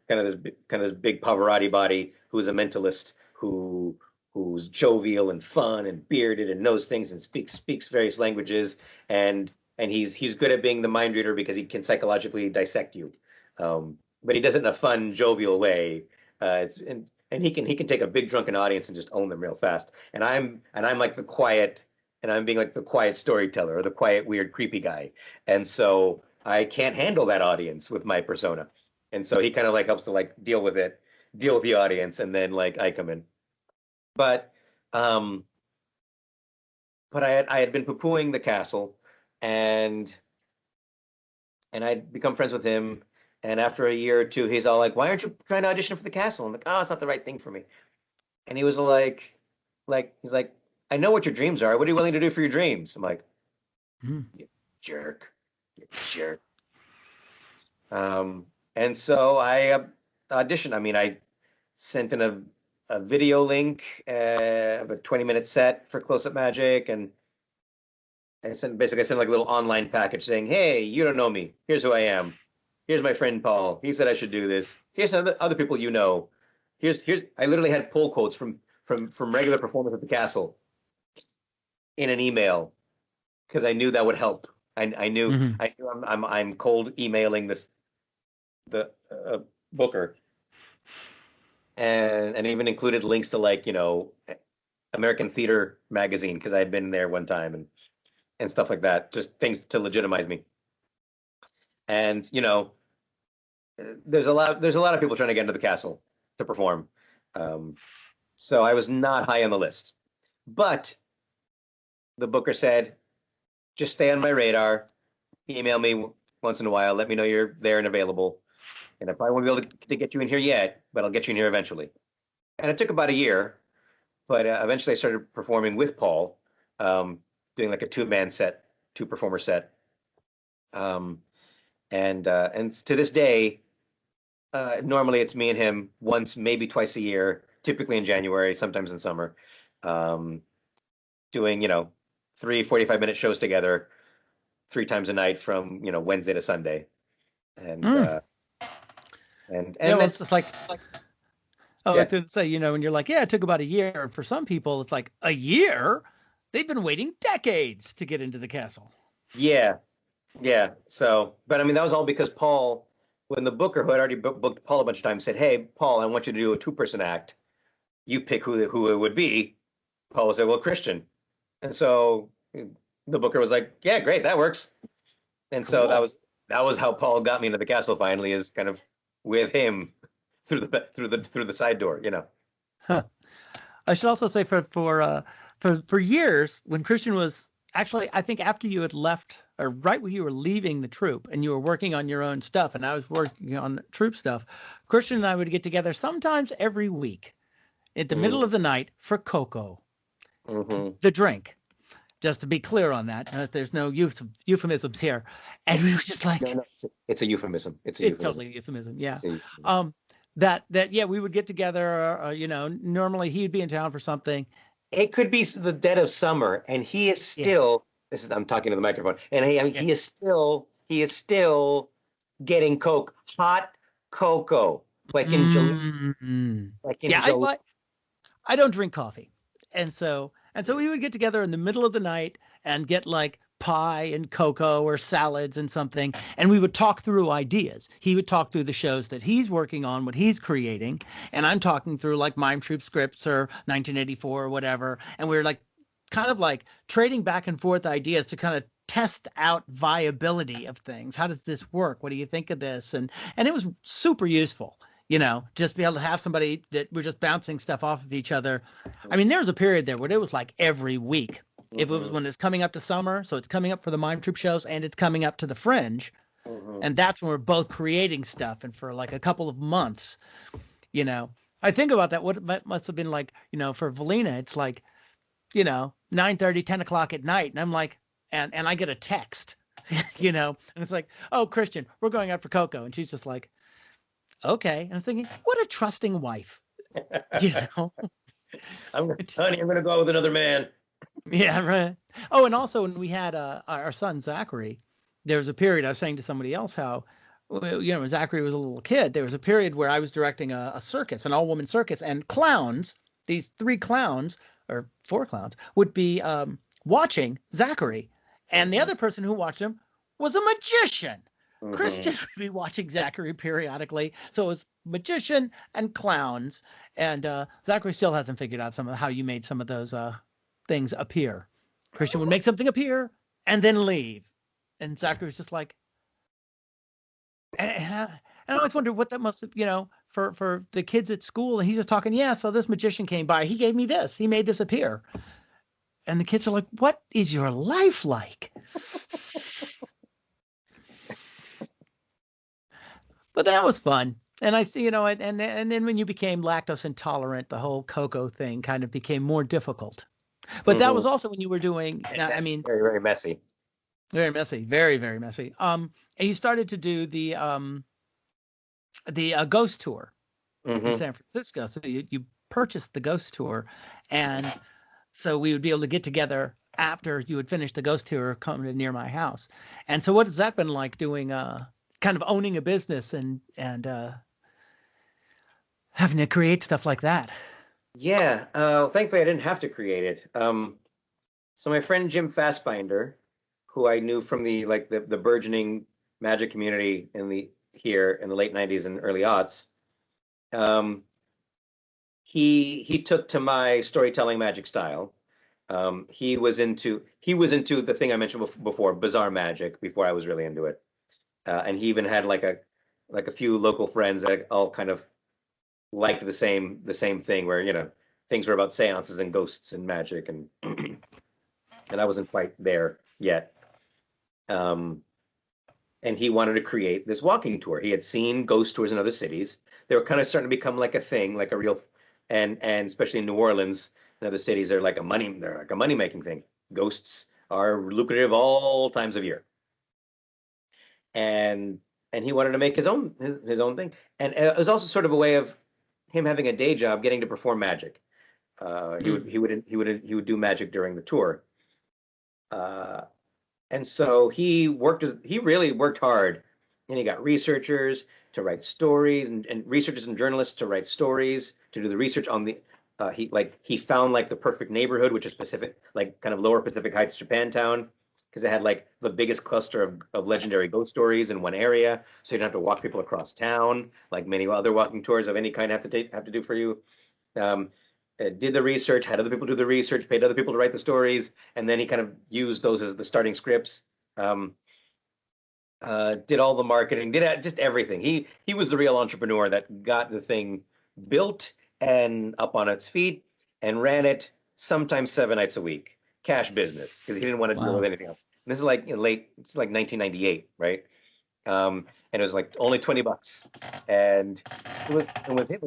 kind of this big Pavarotti body who's a mentalist who's jovial and fun and bearded and knows things and speaks various languages, and he's good at being the mind reader because he can psychologically dissect you. But he does it in a fun, jovial way. And he can take a big drunken audience and just own them real fast. And I'm like the quiet, and I'm being like the quiet storyteller or the quiet, weird, creepy guy. And so I can't handle that audience with my persona. And so he kind of like helps to like deal with the audience, and then like I come in. But I had been poo-pooing the castle, and I'd become friends with him. And after a year or two, he's all like, "Why aren't you trying to audition for the castle?" I'm like, "Oh, it's not the right thing for me." And he was he's like, "I know what your dreams are. What are you willing to do for your dreams?" I'm like, "You jerk. And so I auditioned. I mean, I sent in a video link of a 20-minute set for Close Up Magic, and I sent like a little online package saying, "Hey, you don't know me. Here's who I am. Here's my friend Paul. He said I should do this. Here's some other people you know. Here's." I literally had pull quotes from regular performers at the castle in an email because I knew that would help. I knew I'm cold emailing the booker, and even included links to American Theater magazine because I had been there one time and stuff like that, just things to legitimize me. And there's a lot of people trying to get into the castle to perform, so I was not high on the list. But the booker said, "Just stay on my radar. Email me once in a while. Let me know you're there and available. And I probably won't be able to get you in here yet, but I'll get you in here eventually." And it took about a year, but eventually I started performing with Paul, doing like a two-performer set. And to this day, normally it's me and him once, maybe twice a year, typically in January, sometimes in summer, doing 3 45-minute shows together 3 times a night from Wednesday to Sunday. And it's like I was going to say, when you're like, it took about a year. For some people, it's like a year. They've been waiting decades to get into the castle. Yeah. Yeah. So, but I mean, that was all because Paul, when the booker who had already booked Paul a bunch of times said, "Hey, Paul, I want you to do a two-person act. You pick who it would be." Paul said, "Well, Christian." And so the booker was like, "Yeah, great, that works." And so Cool. that was how Paul got me into the castle finally, is kind of with him through the side door, you know. Huh. I should also say for years when Christian was actually, I think after you had left or right when you were leaving the troupe and you were working on your own stuff and I was working on the troupe stuff, Christian and I would get together sometimes every week at the middle of the night for cocoa, Mm-hmm. the drink. Just to be clear on that, there's no euphemisms here. And we were just like, No, it's a euphemism. It's a it's euphemism. totally a euphemism. Yeah. It's a euphemism. Yeah, we would get together. Normally he'd be in town for something. It could be the dead of summer, and he is Yeah. still. This is I'm talking to the microphone, and he is still getting hot cocoa, like in July, like in Yeah, July. I don't drink coffee, and so we would get together in the middle of the night and get like pie and cocoa or salads and something, and we would talk through ideas. He would talk through the shows that he's working on, what he's creating, and I'm talking through like Mime Troupe scripts or 1984 or whatever, and we were like kind of like trading back and forth ideas to kind of test out viability of things. How does this work? What do you think of this? And it was super useful, just be able to have somebody that we're just bouncing stuff off of each other. I mean, there was a period there where it was like every week. If it was when it's coming up to summer, so it's coming up for the Mime Troupe shows and it's coming up to the Fringe. And that's when we're both creating stuff. And for like a couple of months, I think about that. What it must have been like, for Valina, it's like, 9:30, 10 o'clock at night. And I'm like, and I get a text, and it's like, oh, Christian, we're going out for cocoa. And she's just like, okay. And I'm thinking, what a trusting wife, Honey, I'm gonna go out with another man. Yeah, right. Oh, and also when we had our son Zachary, there was a period I was saying to somebody else how, when Zachary was a little kid, there was a period where I was directing a circus, an all-woman circus, and clowns, these 3 clowns or 4 clowns would be watching Zachary, and the other person who watched him was a magician. Christian would be watching Zachary periodically, so it was magician and clowns, and Zachary still hasn't figured out some of how you made some of those things appear. Christian would make something appear and then leave, and Zachary was just like, and I always wondered what that must have, for the kids at school. And he's just talking, yeah. So this magician came by, he gave me this, he made this appear, and the kids are like, what is your life like? But that was fun. And I see, and then when you became lactose intolerant, the whole cocoa thing kind of became more difficult. But that was also when you were doing, I mean, very, very messy. Very messy, very, very messy. And you started to do the ghost tour in San Francisco. So you purchased the ghost tour, and so we would be able to get together after you had finished the ghost tour, come to near my house. And so what has that been like doing, kind of owning a business and having to create stuff like that? Yeah, thankfully I didn't have to create it. So my friend Jim Fassbinder, who I knew from the burgeoning magic community here in the late 90s and early aughts, he took to my storytelling magic style. He was into the thing I mentioned before, bizarre magic, before I was really into it. And he even had like a few local friends that all kind of liked the same thing, where things were about seances and ghosts and magic, and and I wasn't quite there yet. And he wanted to create this walking tour. He had seen ghost tours in other cities. They were kind of starting to become like a thing, like a real, and especially in New Orleans and other cities, they're like a money making thing. Ghosts are lucrative all times of year. And he wanted to make his own thing. And it was also sort of a way of him having a day job, getting to perform magic. He would do magic during the tour. And so he really worked hard, and he got researchers to write stories, and researchers and journalists to write stories, to do the research on the, he found like the perfect neighborhood, which is Pacific, like kind of lower Pacific Heights, Japantown. because it had like the biggest cluster of legendary ghost stories in one area, so you don't have to walk people across town like many other walking tours of any kind have to do for you. Did the research, had other people do the research, paid other people to write the stories, and then he kind of used those as the starting scripts. Did all the marketing, did just everything. He was the real entrepreneur that got the thing built and up on its feet and ran it sometimes 7 nights a week, cash business, because he didn't want to deal with anything else. And this is like it's like 1998, right? And it was like only $20, and it was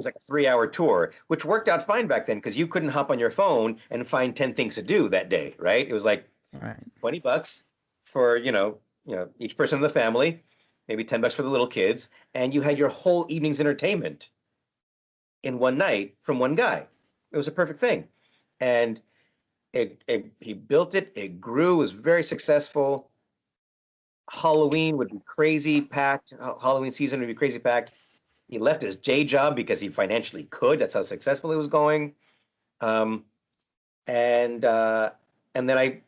like a 3-hour tour, which worked out fine back then because you couldn't hop on your phone and find 10 things to do that day, right? It was like $20 for each person in the family, maybe $10 for the little kids, and you had your whole evening's entertainment in one night from one guy. It was a perfect thing, and he built it. It grew. Was very successful. Halloween would be crazy packed. Halloween season would be crazy packed. He left his day job because he financially could. That's how successful it was going. And then I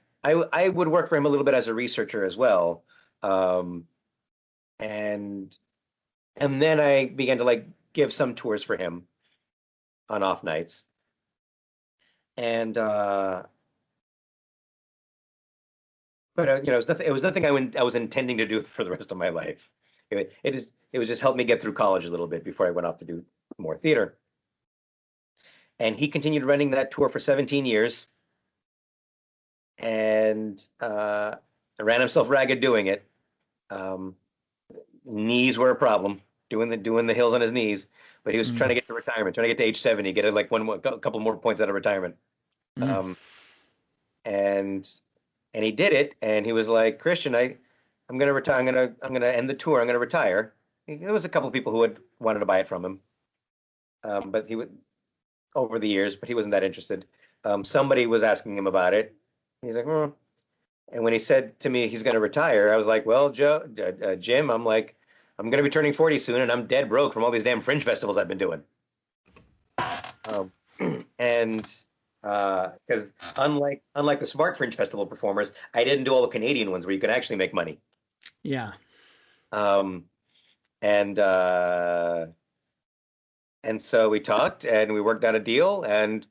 would work for him a little bit as a researcher as well. And then I began to like give some tours for him on off nights. And but it was nothing I was intending to do for the rest of my life. It was just helped me get through college a little bit before I went off to do more theater. And he continued running that tour for 17 years, and ran himself ragged doing it. Knees were a problem, doing the hills on his knees, but he was trying to get to retirement, trying to get to age 70, get like a couple more points out of retirement. And he did it, and he was like, Christian, I'm gonna retire. I'm gonna end the tour. I'm gonna retire. There was a couple of people who had wanted to buy it from him, but he would over the years, but he wasn't that interested. Somebody was asking him about it. He's like, oh. And when he said to me he's gonna retire, I was like, well, Jim, I'm gonna be turning 40 soon, and I'm dead broke from all these damn fringe festivals I've been doing. Because unlike the smart fringe festival performers, I didn't do all the Canadian ones where you could actually make money. Yeah. And so we talked and we worked out a deal, and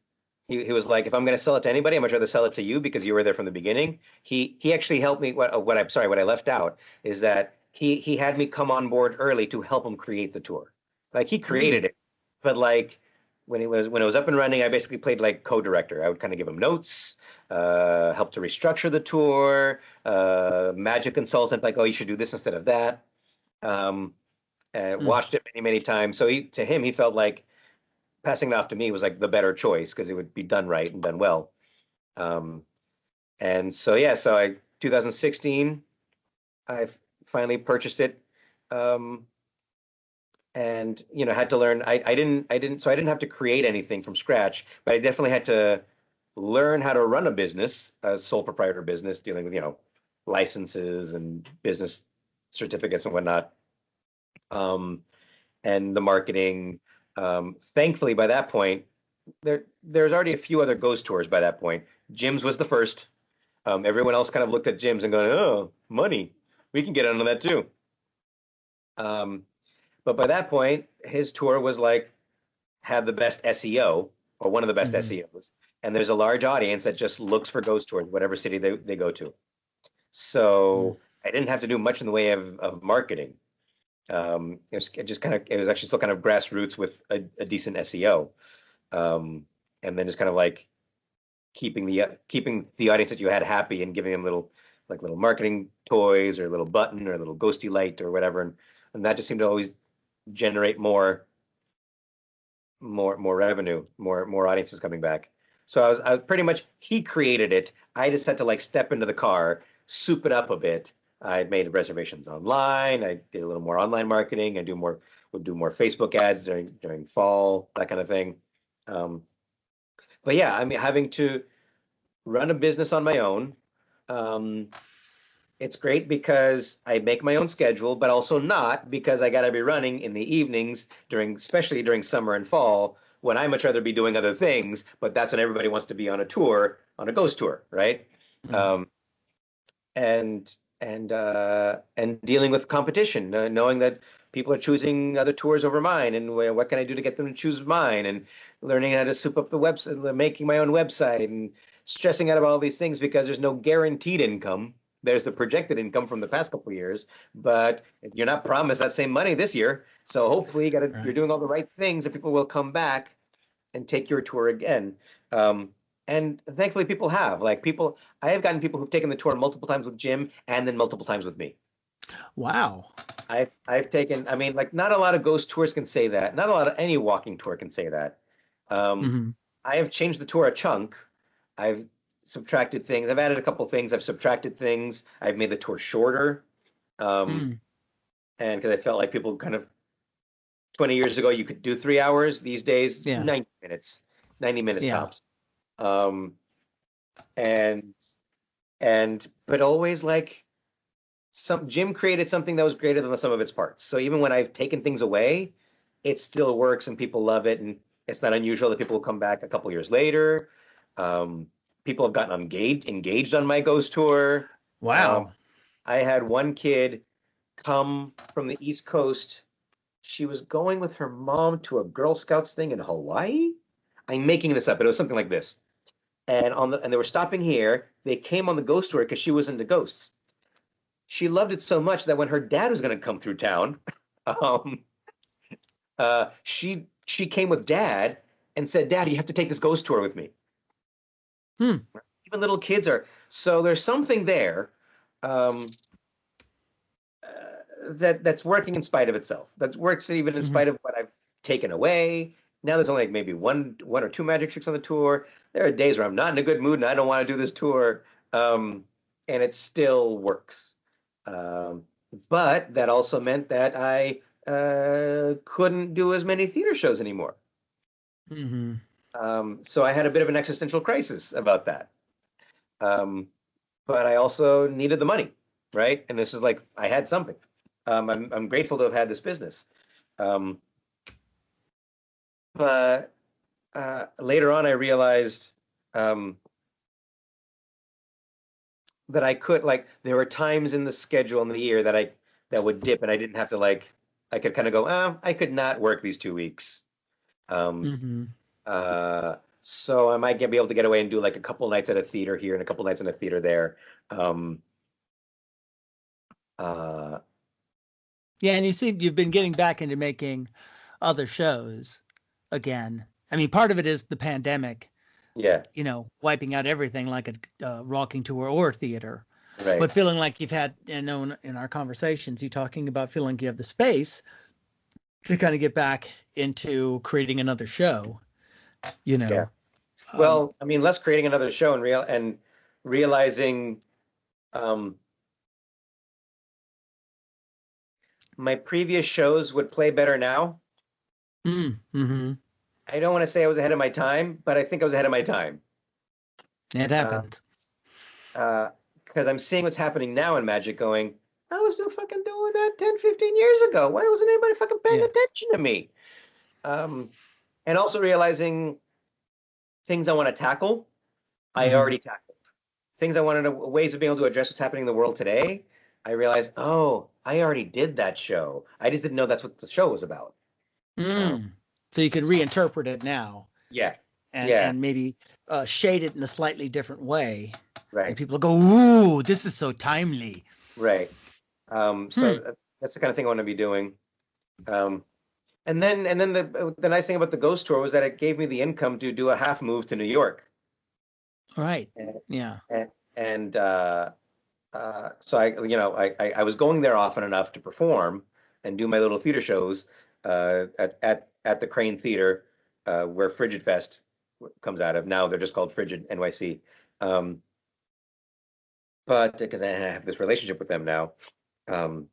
he was like, if I'm going to sell it to anybody, I'd much rather sell it to you because you were there from the beginning. He actually helped me. What I left out is that he had me come on board early to help him create the tour. Like he created it, but like when it was up and running, I basically played like co-director. I would kind of give him notes, help to restructure the tour, magic consultant, like, oh, you should do this instead of that. And watched it many times. So to him, he felt like passing it off to me was like the better choice because it would be done right and done well. And so 2016, I finally purchased it. And had to learn. I didn't have to create anything from scratch, but I definitely had to learn how to run a business, a sole proprietor business, dealing with licenses and business certificates and whatnot, and the marketing. Thankfully, by that point, there's already a few other ghost tours. By that point, Jim's was the first. Everyone else kind of looked at Jim's and going, "Oh, money, we can get onto that too." But by that point, his tour was had the best SEO, or one of the best SEOs. And there's a large audience that just looks for ghost tours, whatever city they go to. So I didn't have to do much in the way of marketing. It was actually still kind of grassroots with a decent SEO. And then just kind of like keeping the audience that you had happy and giving them little marketing toys or a little button or a little ghosty light or whatever. And that just seemed to always generate more revenue, more audiences coming back. So I was pretty much, he created it. I just had to step into the car, soup it up a bit. I made reservations online. I did a little more online marketing. Would do more Facebook ads during fall, that kind of thing. But yeah, I mean, having to run a business on my own, it's great because I make my own schedule, but also not because I got to be running in the evenings especially during summer and fall, when I much rather be doing other things, but that's when everybody wants to be on a tour, on a ghost tour, right? and dealing with competition, knowing that people are choosing other tours over mine, and what can I do to get them to choose mine, and learning how to soup up the website, making my own website, and stressing out about all these things because there's no guaranteed income. There's the projected income from the past couple of years, but you're not promised that same money this year. So hopefully you're doing all the right things and people will come back and take your tour again. And thankfully people have. I have gotten people who've taken the tour multiple times with Jim and then multiple times with me. Wow. I've taken, not a lot of ghost tours can say that. Not a lot of any walking tour can say that. I have changed the tour a chunk. I've subtracted things. I've added a couple things. I've subtracted things. I've made the tour shorter. And because I felt like people kind of 20 years ago, you could do 3 hours. These days, 90 minutes tops. But always Jim created something that was greater than the sum of its parts. So even when I've taken things away, it still works and people love it. And it's not unusual that people will come back a couple years later. People have gotten engaged on my ghost tour. Wow. I had one kid come from the East Coast. She was going with her mom to a Girl Scouts thing in Hawaii. I'm making this up, but it was something like this. And they were stopping here. They came on the ghost tour because she was into ghosts. She loved it so much that when her dad was going to come through town, she came with Dad and said, "Dad, you have to take this ghost tour with me." Even little kids are. So there's something there that's working in spite of itself. That works even in spite of what I've taken away. Now there's only like maybe one or two magic tricks on the tour. There are days where I'm not in a good mood and I don't want to do this tour, and it still works. But that also meant that I couldn't do as many theater shows anymore. So I had a bit of an existential crisis about that. But I also needed the money, right? And this is like I had something. I'm grateful to have had this business. But later on, I realized that I could there were times in the schedule in the year that would dip, and I didn't have to I could kind of go, I could not work these 2 weeks. So I might be able to get away and do like a couple nights at a theater here and a couple nights in a theater there. Yeah, and you see, you've been getting back into making other shows again. I mean, part of it is the pandemic. Yeah. Wiping out everything like a rocking tour or theater. Right. But feeling like you've had, in our conversations, you talking about feeling like you have the space to kind of get back into creating another show. Yeah. Well, less creating another show and realizing my previous shows would play better now. I don't want to say I was ahead of my time, but I think I was ahead of my time. It happened. Because I'm seeing what's happening now in Magic going, I was still fucking doing that 10, 15 years ago. Why wasn't anybody fucking paying attention to me? And also realizing things I want to tackle, I already tackled. Things I wanted ways of being able to address what's happening in the world today, I realized, I already did that show. I just didn't know that's what the show was about. So you could reinterpret it now. Yeah. And maybe shade it in a slightly different way. Right. And people go, ooh, this is so timely. Right. So that's the kind of thing I want to be doing. And then the nice thing about the ghost tour was that it gave me the income to do a half move to New York. Right. So I was going there often enough to perform and do my little theater shows at the Crane Theater, where Frigid Fest comes out of. Now they're just called Frigid NYC. But because I have this relationship with them now. And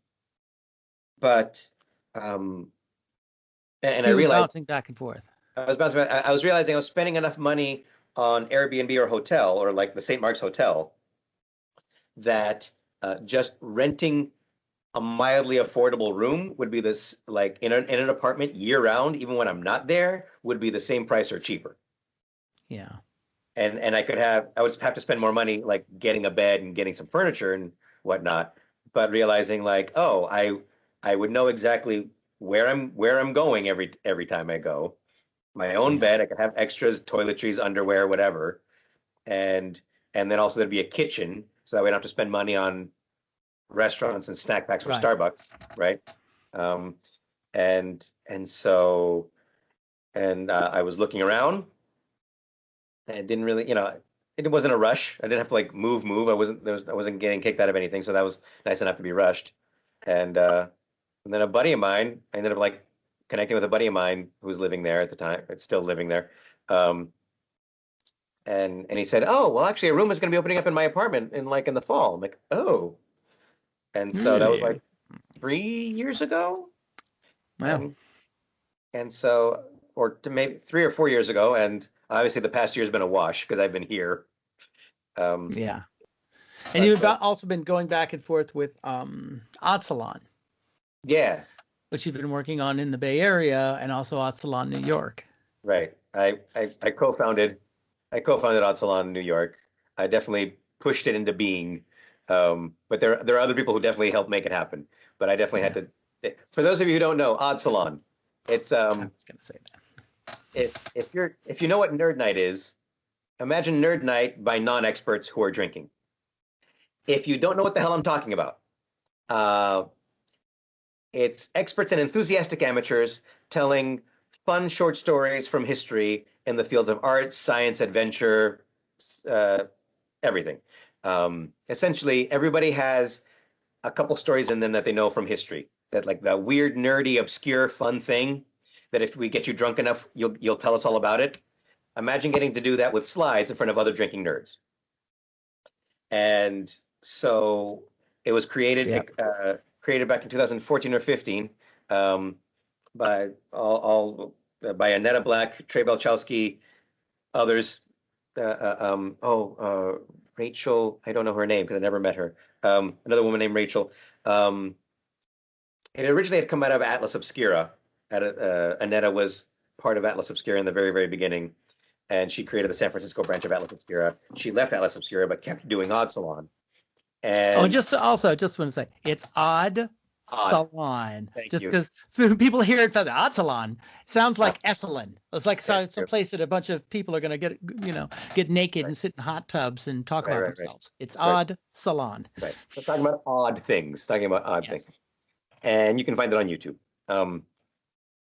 I realized bouncing back and forth. I was realizing I was spending enough money on Airbnb or hotel or like the St. Mark's Hotel that just renting a mildly affordable room would be this in an apartment year round, even when I'm not there, would be the same price or cheaper. Yeah. and I would have to spend more money like getting a bed and getting some furniture and whatnot, but realizing like, oh, I would know exactly where I'm going every time I go. My own bed, I could have extras, toiletries, underwear, whatever, and then also there'd be a kitchen, so that we don't have to spend money on restaurants and snack packs from Starbucks, right? And I was looking around and didn't really, it wasn't a rush. I didn't have to like move. I wasn't getting kicked out of anything, so that was nice enough to be rushed. And then a buddy of mine, I ended up like connecting with a buddy of mine who was living there at the time. It's still living there. And he said, "Oh, well, actually, a room is going to be opening up in my apartment in the fall." I'm like, "Oh," and so that was like 3 years ago. Wow. And so, or to maybe 3 or 4 years ago, and obviously the past year has been a wash because I've been here. Yeah. And you've also been going back and forth with Odd Salon. Yeah. Which you've been working on in the Bay Area and also Odd Salon New York. Right. I co-founded Odd Salon in New York. I definitely pushed it into being. But there are other people who definitely helped make it happen. But I definitely had to. For those of you who don't know, Odd Salon, it's I was gonna say that. If you know what Nerd Night is, imagine Nerd Night by non-experts who are drinking. If you don't know what the hell I'm talking about, it's experts and enthusiastic amateurs telling fun short stories from history in the fields of art, science, adventure, everything. Essentially, everybody has a couple stories in them that they know from history. That like the weird, nerdy, obscure, fun thing that if we get you drunk enough, you'll tell us all about it. Imagine getting to do that with slides in front of other drinking nerds. And so it was created back in 2014 or 15 by by Annetta Black, Trey Belchowski, others. Rachel, I don't know her name because I never met her. Another woman named Rachel. It originally had come out of Atlas Obscura. Annetta was part of Atlas Obscura in the very, very beginning, and she created the San Francisco branch of Atlas Obscura. She left Atlas Obscura but kept doing Odd Salon. And just want to say it's Odd Salon. Thank just you. because people hear it from the Odd Salon, it sounds like Esalen. It's like it's a place that a bunch of people are going to get naked and sit in hot tubs and talk about themselves. It's Odd Salon. Right. We're talking about odd things. Things. And you can find it on YouTube.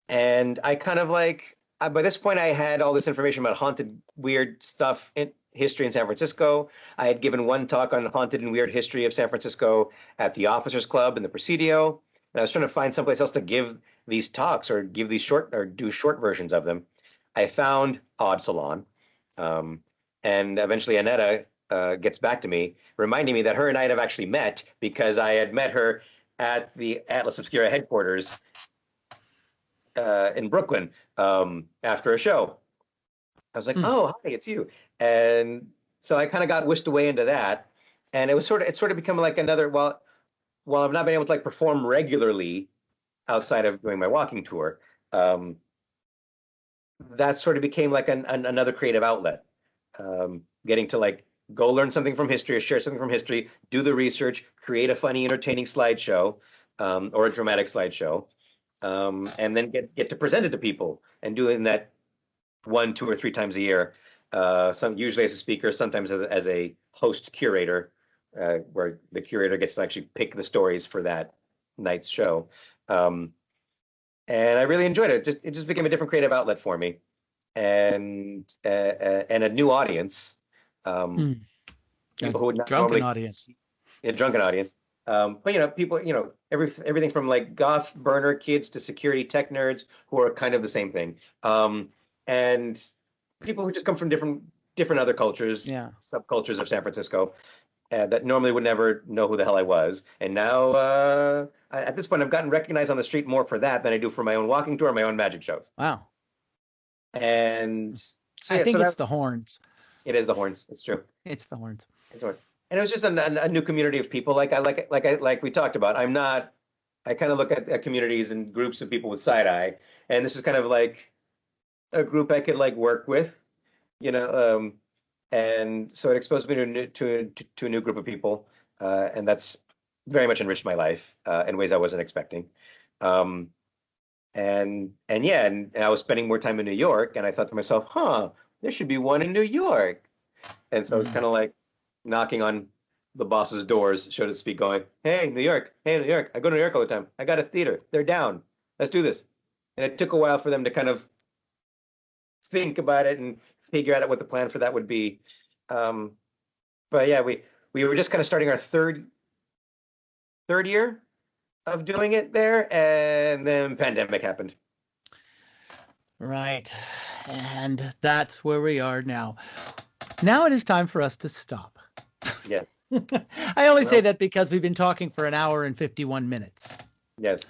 And I kind of by this point I had all this information about haunted, weird stuff in history in San Francisco. I had given one talk on haunted and weird history of San Francisco at the Officers Club in the Presidio. And I was trying to find someplace else to give these talks or give these do short versions of them. I found Odd Salon. And eventually Annetta gets back to me, reminding me that her and I have actually met because I had met her at the Atlas Obscura headquarters in Brooklyn after a show. I was like, "Oh, hi, it's you." And so I kind of got whisked away into that, and it sort of become like another. While I've not been able to perform regularly outside of doing my walking tour, that sort of became like another creative outlet. Getting to go learn something from history or share something from history, do the research, create a funny, entertaining slideshow or a dramatic slideshow, and then get to present it to people, and doing that 1, 2, or 3 times a year. Usually as a speaker, sometimes as a host curator, where the curator gets to actually pick the stories for that night's show. And I really enjoyed it. It just became a different creative outlet for me, and a new audience. People who would not drunken normally audience. A drunken audience. But people, everything from goth burner kids to security tech nerds who are kind of the same thing. And people who just come from different other cultures, subcultures of San Francisco, that normally would never know who the hell I was. And now, at this point, I've gotten recognized on the street more for that than I do for my own walking tour, my own magic shows. Wow. And so, I think it's the horns. It is the horns. It's true. It's the horns. It's horns. And it was just a new community of people. Like we talked about. I kind of look at communities and groups of people with side eye, and this is kind of like a group I could work with, And so it exposed me to a new group of people, and that's very much enriched my life in ways I wasn't expecting. And yeah, and I was spending more time in New York, and I thought to myself, there should be one in New York. And so I was kind of like knocking on the boss's doors, so to speak, going, hey, New York, I go to New York all the time. I got a theater. They're down. Let's do this. And it took a while for them to kind of think about it and figure out what the plan for that would be. But yeah, we were just kind of starting our third year of doing it there, and then pandemic happened. Right. And that's where we are now. Now it is time for us to stop. Yeah. I only say that because we've been talking for an hour and 51 minutes. Yes.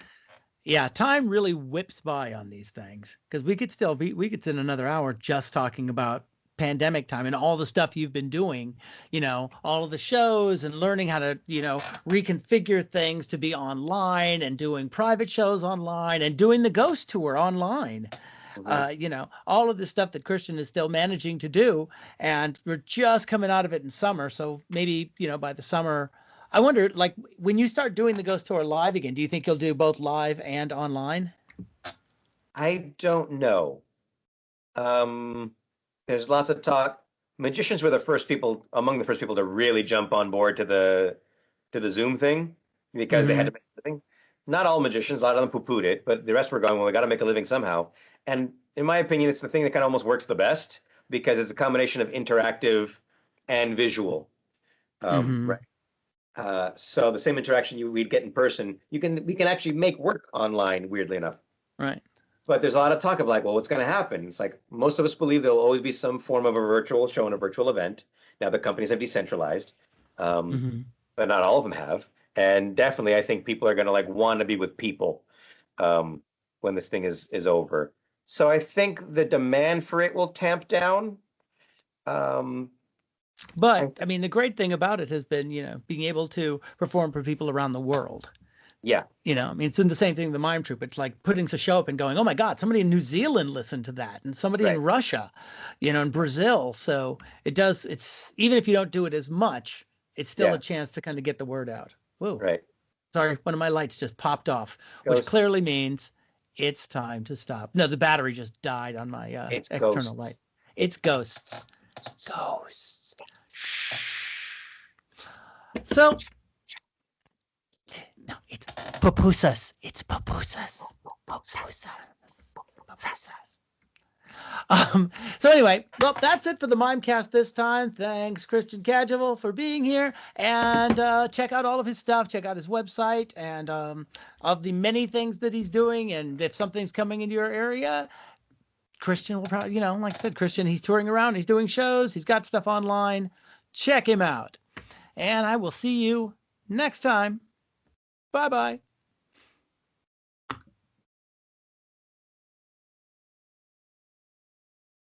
Yeah, time really whips by on these things, because we could spend another hour just talking about pandemic time and all the stuff you've been doing, all of the shows and learning how to, reconfigure things to be online, and doing private shows online, and doing the ghost tour online. All of this stuff that Christian is still managing to do, and we're just coming out of it in summer. So maybe, by the summer, I wonder, like, when you start doing the ghost tour live again, do you think you'll do both live and online? I don't know. There's lots of talk. Magicians were among the first people to really jump on board to the Zoom thing, because they had to make a living. Not all magicians, a lot of them poo-pooed it, but the rest were going, well, we got to make a living somehow. And in my opinion, it's the thing that kind of almost works the best, because it's a combination of interactive and visual. Right. So the same interaction we'd get in person, we can actually make work online, weirdly enough. Right. But there's a lot of talk of like, well, what's going to happen? It's like most of us believe there'll always be some form of a virtual show and a virtual event. Now the companies have decentralized, but not all of them have. And definitely, I think people are going to like want to be with people when this thing is over. So I think the demand for it will tamp down. But I mean, the great thing about it has been, being able to perform for people around the world. Yeah. I mean, it's in the same thing, the Mime Troupe. It's like putting a show up and going, oh my God, somebody in New Zealand listened to that, and somebody in Russia, in Brazil. So it's even if you don't do it as much, it's still a chance to kind of get the word out. Whoa. Right. Sorry, one of my lights just popped off, which clearly means it's time to stop. No, the battery just died on my external light. It's ghosts. Ghosts. So, no, it's pupusas. It's pupusas. So anyway, well, that's it for the MimeCast this time. Thanks, Christian Cagigal, for being here. And check out all of his stuff. Check out his website, and of the many things that he's doing. And if something's coming into your area, Christian will probably, like I said, Christian, he's touring around. He's doing shows. He's got stuff online. Check him out. And I will see you next time. Bye-bye.